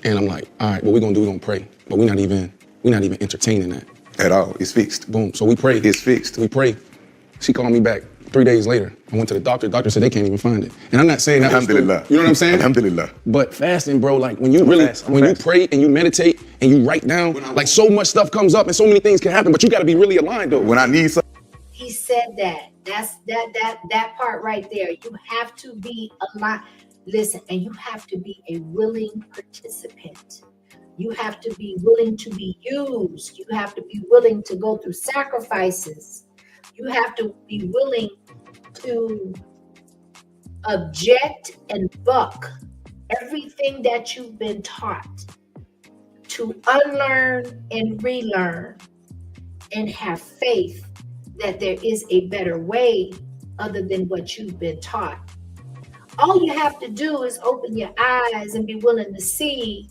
And I'm like, all right, what we're gonna do, we're gonna pray. But we're not even entertaining that. At all, it's fixed. Boom, so we prayed. It's fixed. We prayed. She called me back 3 days later. I went to the doctor. The doctor said they can't even find it. And I'm not saying that was true. You know what I'm saying? Alhamdulillah. But fasting, bro, like when you you pray and you meditate and you write down, like so much stuff comes up and so many things can happen, but you gotta be really aligned though. When I need something. He said that. That's that part right there. You have to be aligned. Listen, and you have to be a willing participant. You have to be willing to be used. You have to be willing to go through sacrifices. You have to be willing to object and buck everything that you've been taught to unlearn and relearn and have faith that there is a better way other than what you've been taught. All you have to do is open your eyes and be willing to see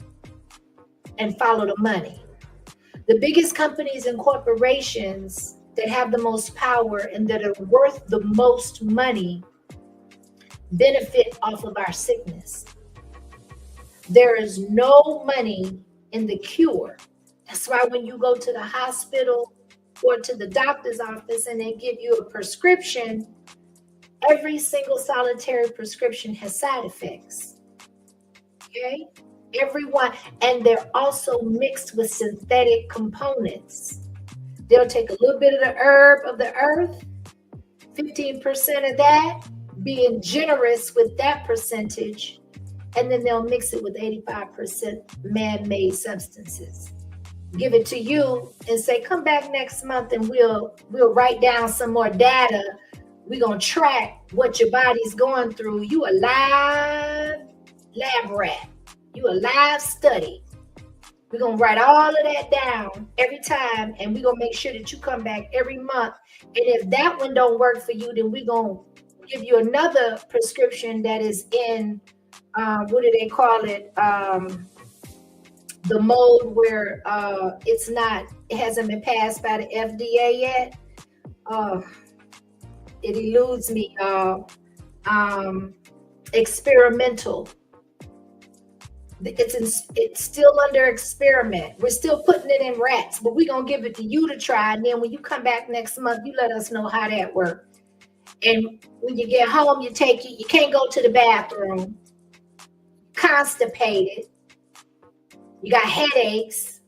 and follow the money. The biggest companies and corporations that have the most power and that are worth the most money benefit off of our sickness. There is no money in the cure. That's why when you go to the hospital or to the doctor's office and they give you a prescription, every single solitary prescription has side effects. Okay? Everyone, and they're also mixed with synthetic components. They'll take a little bit of the herb of the earth, 15% of that, being generous with that percentage, and then they'll mix it with 85% man-made substances. Give it to you and say, come back next month and we'll write down some more data. We're gonna track what your body's going through. You a live lab rat. You a live study. We're gonna write all of that down every time, and we're gonna make sure that you come back every month. And if that one don't work for you, then we're gonna give you another prescription that is in what do they call it? The mode where it hasn't been passed by the FDA yet. It eludes me. Experimental. It's still under experiment. We're still putting it in rats, but we're gonna give it to you to try. And then when you come back next month, you let us know how that worked. And when you get home, you take it. You can't go to the bathroom. Constipated. You got headaches.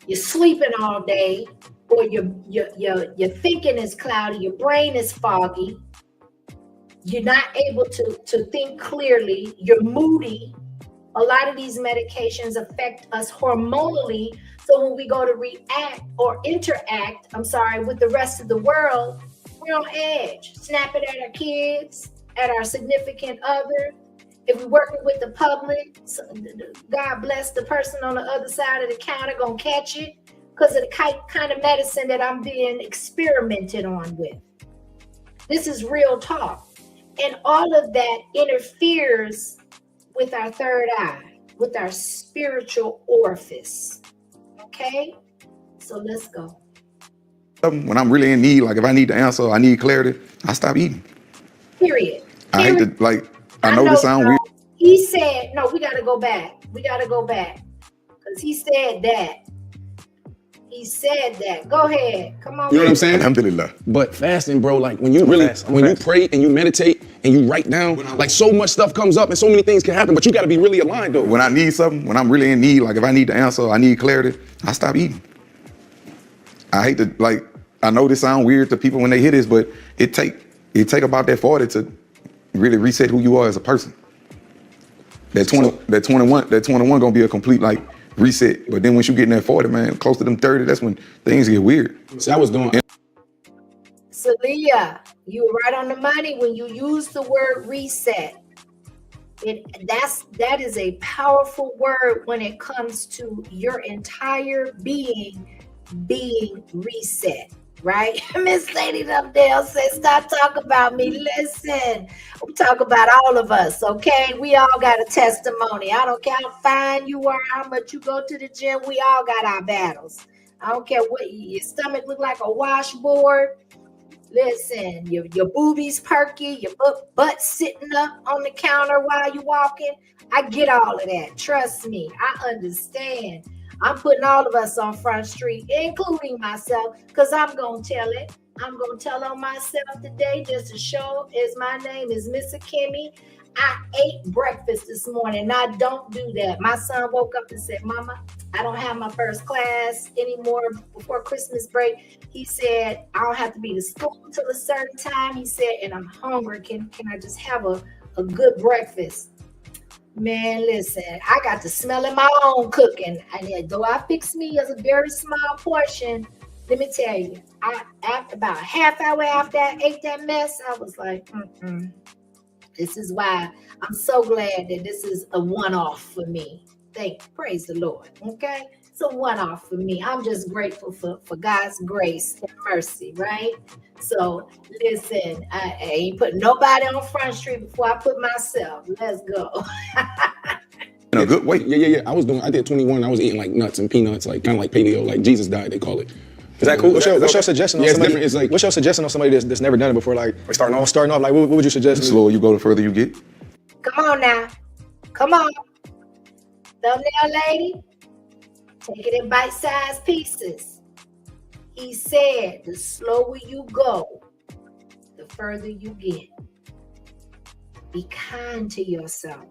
You're sleeping all day, or your thinking is cloudy. Your brain is foggy. You're not able to think clearly. You're moody. A lot of these medications affect us hormonally. So when we go to react or interact, with the rest of the world, we're on edge. Snapping at our kids, at our significant other. If we're working with the public, God bless the person on the other side of the counter gonna catch it because of the kind of medicine that I'm being experimented on with. This is real talk. And all of that interferes with our third eye, with our spiritual orifice. Okay? So let's go. When I'm really in need, like if I need the answer, I need clarity, I stop eating. Period. I hate to, I know this sounds weird. He said, no, we got to go back. Because he said that. Go ahead. Come on. You know what I'm saying? Alhamdulillah. But fasting, bro, like when you pray and you meditate and you write down, like so much stuff comes up and so many things can happen, but you got to be really aligned though. When I need something, when I'm really in need, like if I need the answer, I need clarity, I stop eating. I hate to, I know this sounds weird to people when they hear this, but it take about that 40 to really reset who you are as a person. That 21 gonna be a complete reset. But then once you get in that 40, man, close to them 30, that's when things get weird. See, I was doing. Salia, you were right on the money when you use the word reset. That is a powerful word when it comes to your entire being reset. Right? Miss Lady Dubdale says, stop talking about me. Listen, we talk about all of us, okay? We all got a testimony. I don't care how fine you are, how much you go to the gym. We all got our battles. I don't care what your stomach look like a washboard. Listen, your boobies perky, your butt sitting up on the counter while you walking. I get all of that. Trust me, I understand. I'm putting all of us on Front Street, including myself, because I'm going to tell it. I'm going to tell on myself today just to show as my name is Miss Kimmy. I ate breakfast this morning. I don't do that. My son woke up and said, Mama, I don't have my first class anymore before Christmas break. He said, I don't have to be to school until a certain time. He said, and I'm hungry. Can I just have a good breakfast? Man, listen, I got to smell in my own cooking. And though I fixed me as a very small portion, let me tell you, after about a half hour after I ate that mess, I was like, This is why I'm so glad that this is a one-off for me. Praise the Lord. Okay. It's a one-off for me. I'm just grateful for God's grace and mercy, right? So listen, I ain't put nobody on Front Street before I put myself. Let's go. In a good way. Yeah. I did 21. I was eating like nuts and peanuts, like kind of like paleo, like Jesus diet, they call it. Is that cool? What's your suggestion on Yeah, it's somebody? different. It's like, What's your suggestion on somebody that's never done it before? Like starting off. Like what would you suggest? The slower you go, the further you get. Come on now. Come on. Thumbnail lady. Take it in bite-sized pieces. He said, the slower you go, the further you get. Be kind to yourself.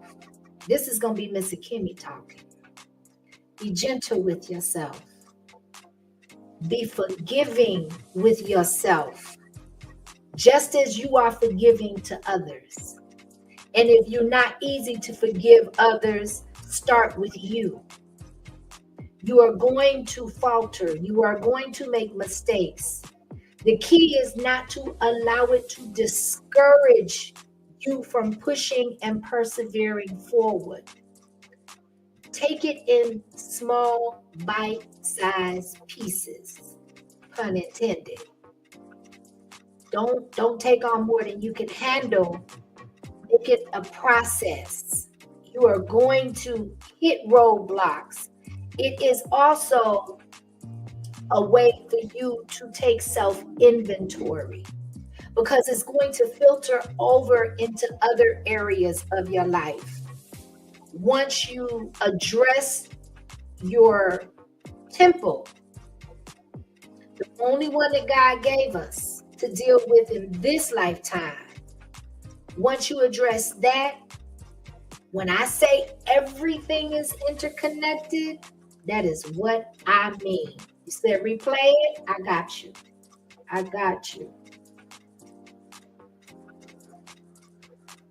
This is going to be Miss Akemi talking. Be gentle with yourself. Be forgiving with yourself, just as you are forgiving to others. And if you're not easy to forgive others, start with you. You are going to falter. You are going to make mistakes. The key is not to allow it to discourage you from pushing and persevering forward. Take it in small, bite-sized pieces, pun intended. Don't take on more than you can handle. Make it a process. You are going to hit roadblocks. It is also a way for you to take self-inventory, because it's going to filter over into other areas of your life. Once you address your temple, the only one that God gave us to deal with in this lifetime, once you address that, when I say everything is interconnected, that is what I mean. You said replay it, I got you. I got you.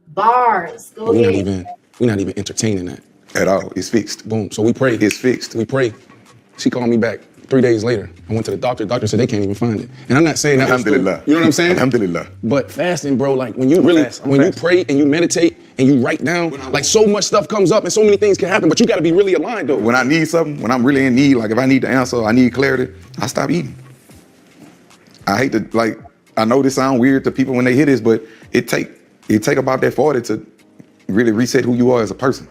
Bars, go ahead. We're not even entertaining that. At all. It's fixed. Boom. So we pray. It's fixed. We pray. She called me back 3 days later. I went to the doctor. The doctor said they can't even find it. And I'm not saying that. Alhamdulillah. You know what I'm saying? Alhamdulillah. But fasting, bro, like when you you pray and you meditate and you write down, like so much stuff comes up and so many things can happen, but you got to be really aligned though. When I need something, when I'm really in need, like if I need the answer, I need clarity, I stop eating. I hate to, like, I know this sounds weird to people when they hear this, but it take about that 40 to really reset who you are as a person.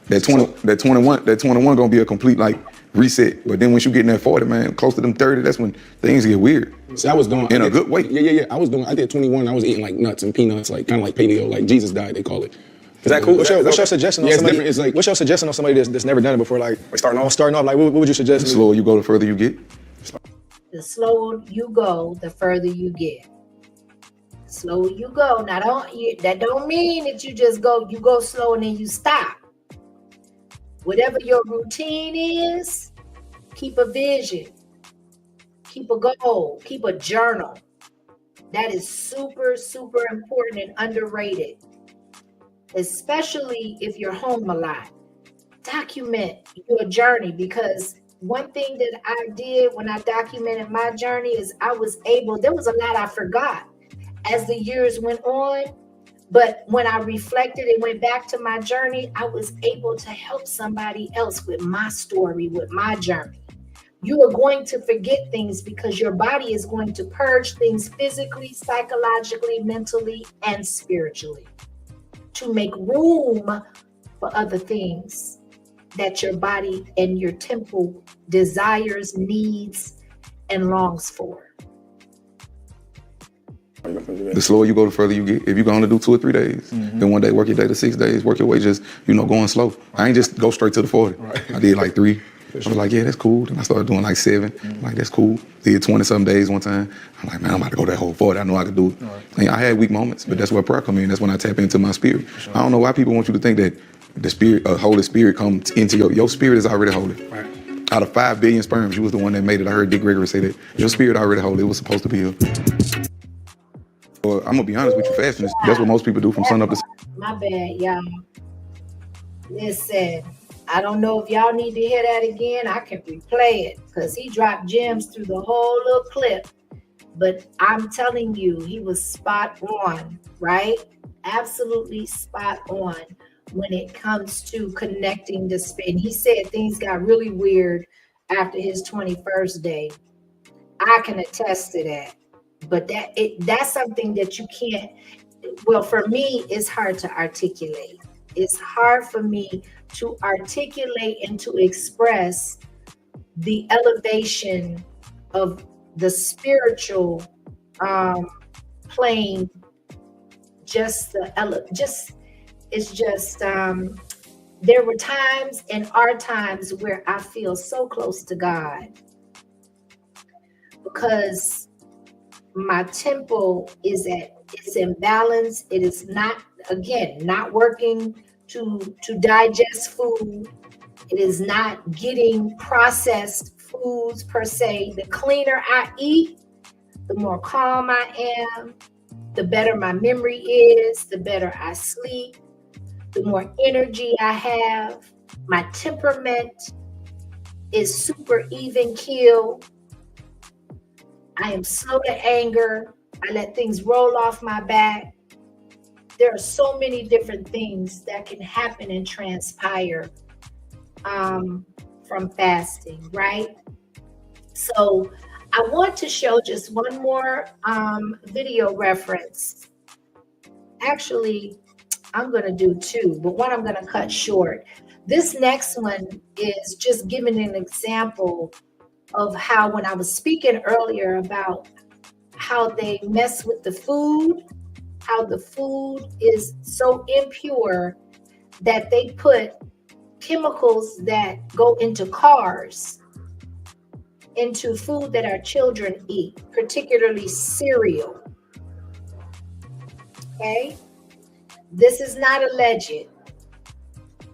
That 21 gonna be a complete like reset. But then once you get in that 40, man, close to them 30, that's when things get weird. See, I was doing in a good way. Yeah. I did 21. I was eating like nuts and peanuts, like kind of like paleo, like Jesus diet, they call it. Is that cool? What's your suggestion on somebody? It's like, what's your suggestion on somebody that's never done it before? Like starting off. Like what would you suggest? The slower you go, the further you get. The slower you go, the further you get. The slower you go. Now that don't mean that you just go slow and then you stop. Whatever your routine is, keep a vision, keep a goal, keep a journal. That is super, super important and underrated, especially if you're home a lot. Document your journey, because one thing that I did when I documented my journey is there was a lot I forgot as the years went on. But when I reflected and went back to my journey, I was able to help somebody else with my story, with my journey. You are going to forget things because your body is going to purge things physically, psychologically, mentally, and spiritually to make room for other things that your body and your temple desires, needs, and longs for. The slower you go, the further you get. If you're going to do 2 or 3 days, then one day work your day to 6 days, work your way just, going slow. I ain't just go straight to the 40. Right. I did like 3. I was like, yeah, that's cool. Then I started doing like 7. I'm like, that's cool. Did 20-some days one time. I'm like, man, I'm about to go that whole 40. I know I could do it. Right. And I had weak moments, but that's where prayer come in. That's when I tap into my spirit. Sure. I don't know why people want you to think that the spirit, Holy Spirit comes into your spirit is already holy. Right. Out of 5 billion sperms, you was the one that made it. I heard Dick Gregory say that. Your spirit already holy. It was supposed to be here. Well, I'm gonna be honest with you, fasting, that's what most people do from sun up to My bad, y'all. Listen, I don't know if y'all need to hear that again. I can replay it because he dropped gems through the whole little clip. But I'm telling you, he was spot on, right? Absolutely spot on when it comes to connecting the spirit. And he said things got really weird after his 21st day. I can attest to that. But that's something that you can't, well, for me, it's hard to articulate. It's hard for me to articulate and to express the elevation of the spiritual plane. There were times and are times where I feel so close to God because my tempo is in balance. It is not, again, not working to digest food. It is not getting processed foods per se. The cleaner I eat, the more calm I am, the better my memory is, the better I sleep, the more energy I have. My temperament is super even keel. I am slow to anger. I let things roll off my back. There are so many different things that can happen and transpire from fasting, right? So I want to show just one more video reference. Actually, I'm going to do two, but one I'm going to cut short. This next one is just giving an example of how, when I was speaking earlier about how they mess with the food, how the food is so impure that they put chemicals that go into cars, into food that our children eat, particularly cereal. Okay? This is not alleged.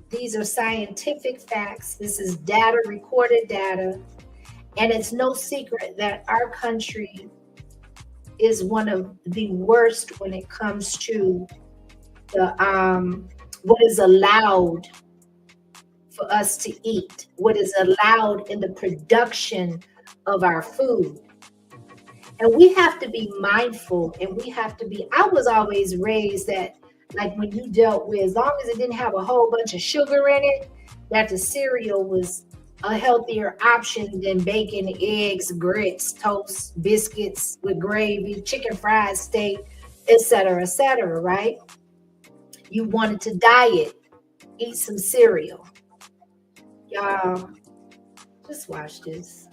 These are scientific facts. This is data, recorded data. And it's no secret that our country is one of the worst when it comes to the what is allowed for us to eat, what is allowed in the production of our food. And we have to be mindful, and we have to be, I was always raised that, like, when you dealt with, as long as it didn't have a whole bunch of sugar in it, that the cereal was a healthier option than bacon, eggs, grits, toast, biscuits with gravy, chicken fried steak, etc., right? You wanted to diet, eat some cereal. Y'all, just watch this.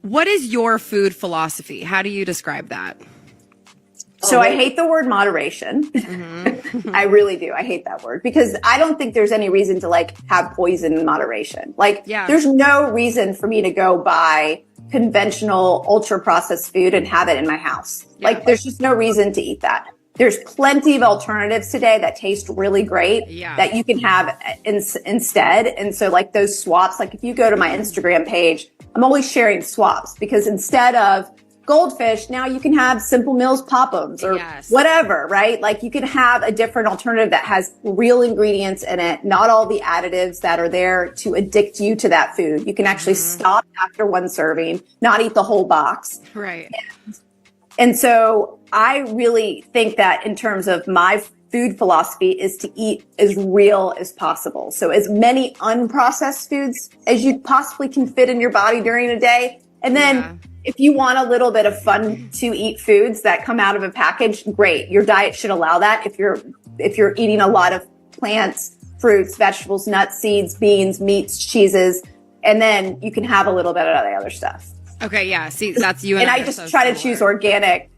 What is your food philosophy? How do you describe that? So I hate the word moderation. I really do. I hate that word because I don't think there's any reason to like have poison in moderation. Like there's no reason for me to go buy conventional ultra processed food and have it in my house. Like there's just no reason to eat that. There's plenty of alternatives today that taste really great that you can have instead. And so like those swaps, like if you go to my Instagram page, I'm always sharing swaps because instead of Goldfish, now you can have Simple Mills Pop-Ums or whatever, right? Like you can have a different alternative that has real ingredients in it, not all the additives that are there to addict you to that food. You can actually stop after one serving, not eat the whole box. Right. And so I really think that in terms of my food philosophy is to eat as real as possible. So as many unprocessed foods as you possibly can fit in your body during a day. And then if you want a little bit of fun to eat foods that come out of a package, great. Your diet should allow that. If you're eating a lot of plants, fruits, vegetables, nuts, seeds, beans, meats, cheeses, and then you can have a little bit of the other stuff. Okay, yeah. See, that's you. And I just try to choose organic,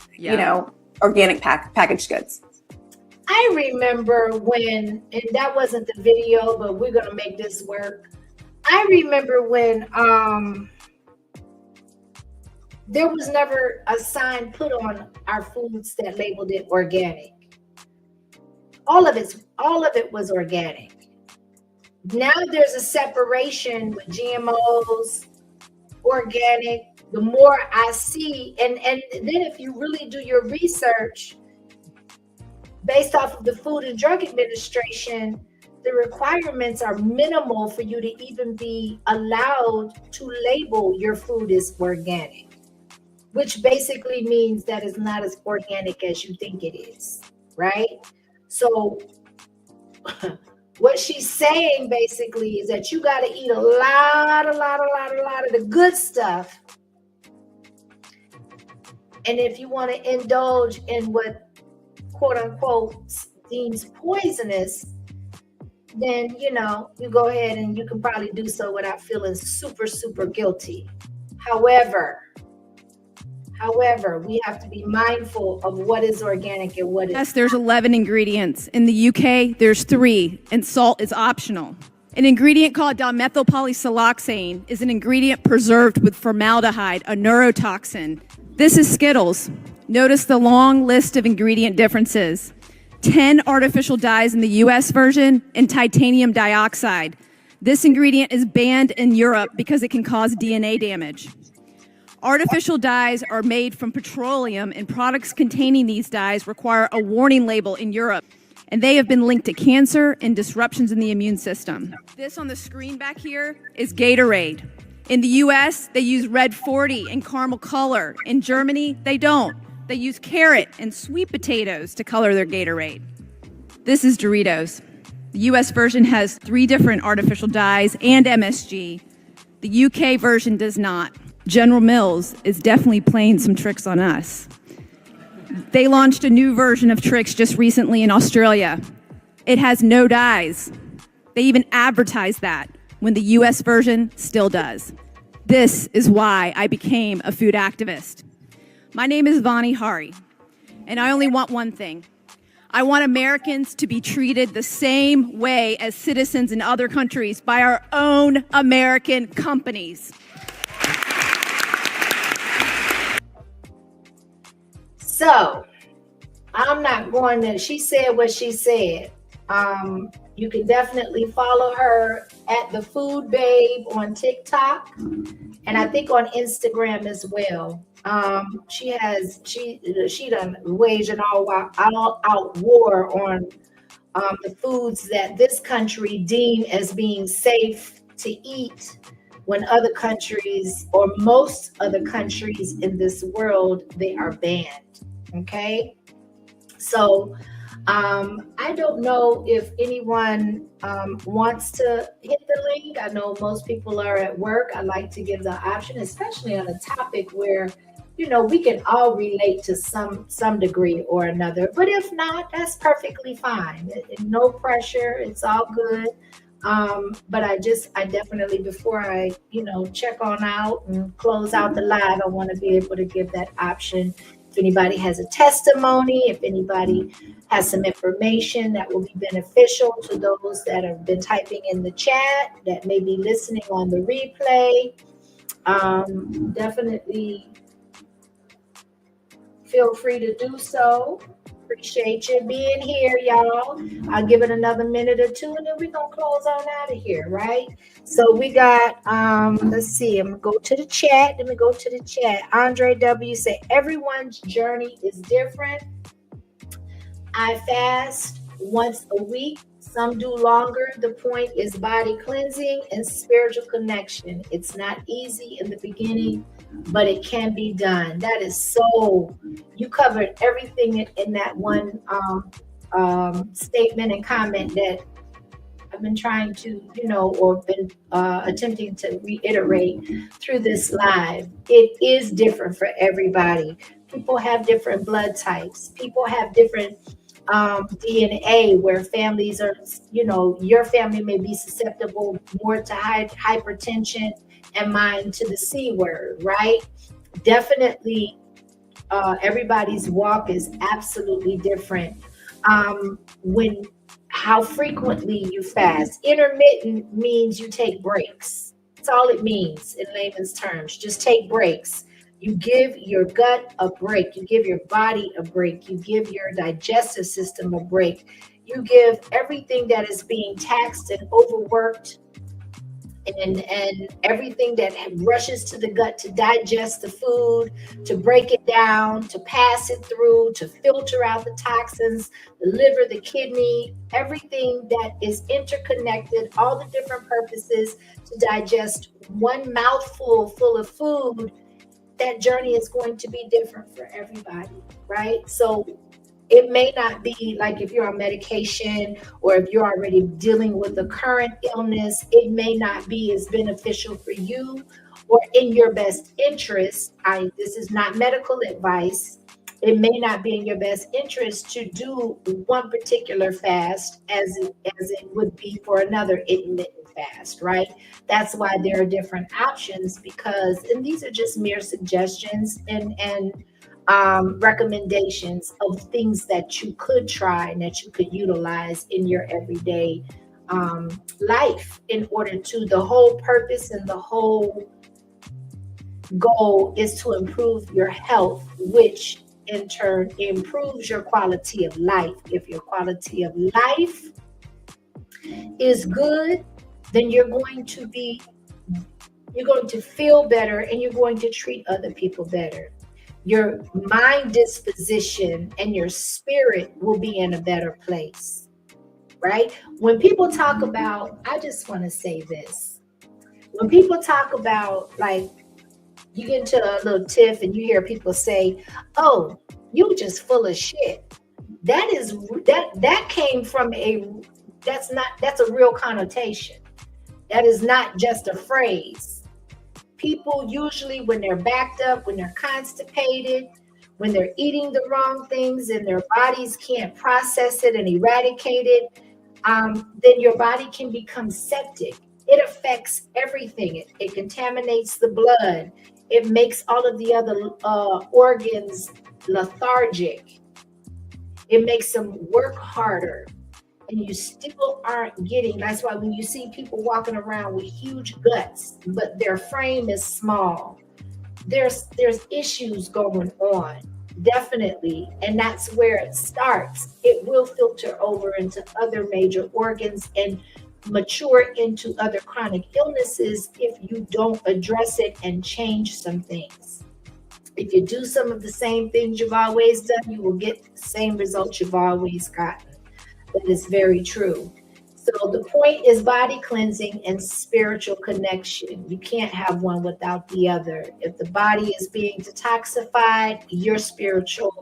organic packaged goods. I remember when, and that wasn't the video, but we're going to make this work. I remember when there was never a sign put on our foods that labeled it organic. All of it was organic. Now there's a separation with GMOs, organic. The more I see, and then if you really do your research based off of the Food and Drug Administration, the requirements are minimal for you to even be allowed to label your food as organic, which basically means that it's not as organic as you think it is, right? So what she's saying basically is that you got to eat a lot of the good stuff. And if you want to indulge in what quote unquote deems poisonous, then, you go ahead and you can probably do so without feeling super guilty. However, we have to be mindful of what is organic and what is. Yes, there's 11 ingredients. In the UK, there's 3, and salt is optional. An ingredient called dimethylpolysiloxane is an ingredient preserved with formaldehyde, a neurotoxin. This is Skittles. Notice the long list of ingredient differences. 10 artificial dyes in the US version and titanium dioxide. This ingredient is banned in Europe because it can cause DNA damage. Artificial dyes are made from petroleum, and products containing these dyes require a warning label in Europe, and they have been linked to cancer and disruptions in the immune system. This on the screen back here is Gatorade. In the US, they use red 40 and caramel color. In Germany, they don't. They use carrot and sweet potatoes to color their Gatorade. This is Doritos. The US version has 3 different artificial dyes and MSG. The UK version does not. General Mills is definitely playing some tricks on us. They launched a new version of Trix just recently in Australia. It has no dyes. They even advertise that, when the US version still does. This is why I became a food activist. My name is Vani Hari, and I only want one thing. I want Americans to be treated the same way as citizens in other countries by our own American companies. So, I'm not going to, she said what she said. You can definitely follow her at The Food Babe on TikTok, and I think on Instagram as well. She done waged an all-out war on the foods that this country deem as being safe to eat, when other countries, or most other countries in this world, they are banned. Okay, so I don't know if anyone wants to hit the link. I know most people are at work. I like to give the option, especially on a topic where, we can all relate to some degree or another. But if not, that's perfectly fine. No pressure. It's all good. But I definitely, before I, check on out and close out the live, I want to be able to give that option. If anybody has a testimony, if anybody has some information that will be beneficial to those that have been typing in the chat, that may be listening on the replay, definitely feel free to do so. Appreciate you being here, y'all. I'll give it another minute or two, and then we're going to close on out of here, right? So we got, let's see, I'm going to go to the chat. Let me go to the chat. Andre W. say, everyone's journey is different. I fast once a week. Some do longer. The point is body cleansing and spiritual connection. It's not easy in the beginning, but it can be done. That is so, you covered everything in that one statement and comment that I've been trying to, or been attempting to reiterate through this live. It is different for everybody. People have different blood types. People have different DNA, where families are, your family may be susceptible more to hypertension and mine to the C word, right? Definitely, everybody's walk is absolutely different. How frequently you fast. Intermittent means you take breaks. That's all it means in layman's terms. Just take breaks. You give your gut a break. You give your body a break. You give your digestive system a break. You give everything that is being taxed and overworked and everything that rushes to the gut to digest the food, to break it down, to pass it through, to filter out the toxins, the liver, the kidney, everything that is interconnected, all the different purposes to digest one mouthful full of food. That journey is going to be different for everybody, right? So It may not be like if you're on medication or if you're already dealing with a current illness, it may not be as beneficial for you or in your best interest. This is not medical advice. It may not be in your best interest to do one particular fast as it would be for another intermittent fast, right? That's why there are different options and these are just mere suggestions and recommendations of things that you could try and that you could utilize in your everyday life in order to, the whole purpose and the whole goal is to improve your health, which in turn improves your quality of life. If your quality of life is good, then you're going to feel better and you're going to treat other people better. Your mind disposition and your spirit will be in a better place, right? When people talk about, I just want to say this. When people talk about, like, you get into a little tiff and you hear people say, "Oh, you just full of shit." That came from that's a real connotation. That is not just a phrase. People usually, when they're backed up, when they're constipated, when they're eating the wrong things and their bodies can't process it and eradicate it, then your body can become septic. It affects everything. It contaminates the blood. It makes all of the other organs lethargic. It makes them work harder. And you still aren't getting, that's why when you see people walking around with huge guts, but their frame is small, there's issues going on, definitely. And that's where it starts. It will filter over into other major organs and mature into other chronic illnesses if you don't address it and change some things. If you do some of the same things you've always done, you will get the same results you've always gotten. That is very true. So the point is body cleansing and spiritual connection. You can't have one without the other. If the body is being detoxified, your spiritual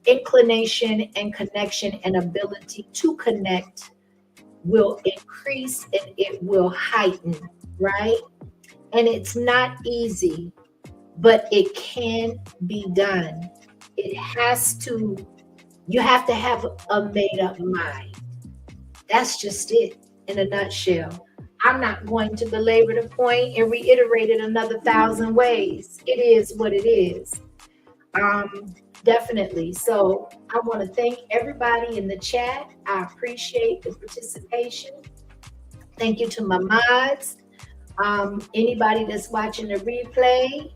inclination and connection and ability to connect will increase and it will heighten, right? And it's not easy, but it can be done. You have to have a made up mind. That's just it in a nutshell. I'm not going to belabor the point and reiterate it another 1,000 ways. It is what it is. Definitely. So I want to thank everybody in the chat. I appreciate the participation. Thank you to my mods. Anybody that's watching the replay,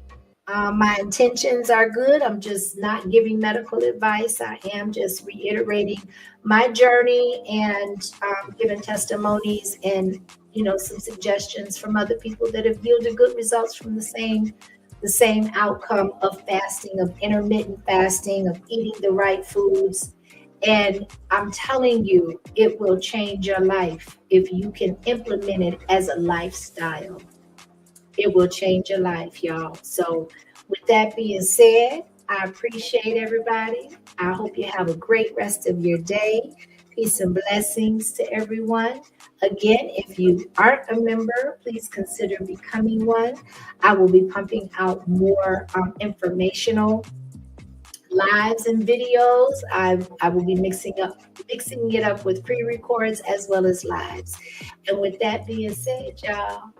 my intentions are good. I'm just not giving medical advice. I am just reiterating my journey and giving testimonies and, some suggestions from other people that have yielded good results from the same outcome of fasting, of intermittent fasting, of eating the right foods. And I'm telling you, it will change your life if you can implement it as a lifestyle. It will change your life, y'all. So with that being said, I appreciate everybody. I hope you have a great rest of your day. Peace and blessings to everyone. Again, if you aren't a member, please consider becoming one. I will be pumping out more informational lives and videos. I will be mixing it up with pre-records as well as lives. And with that being said, y'all,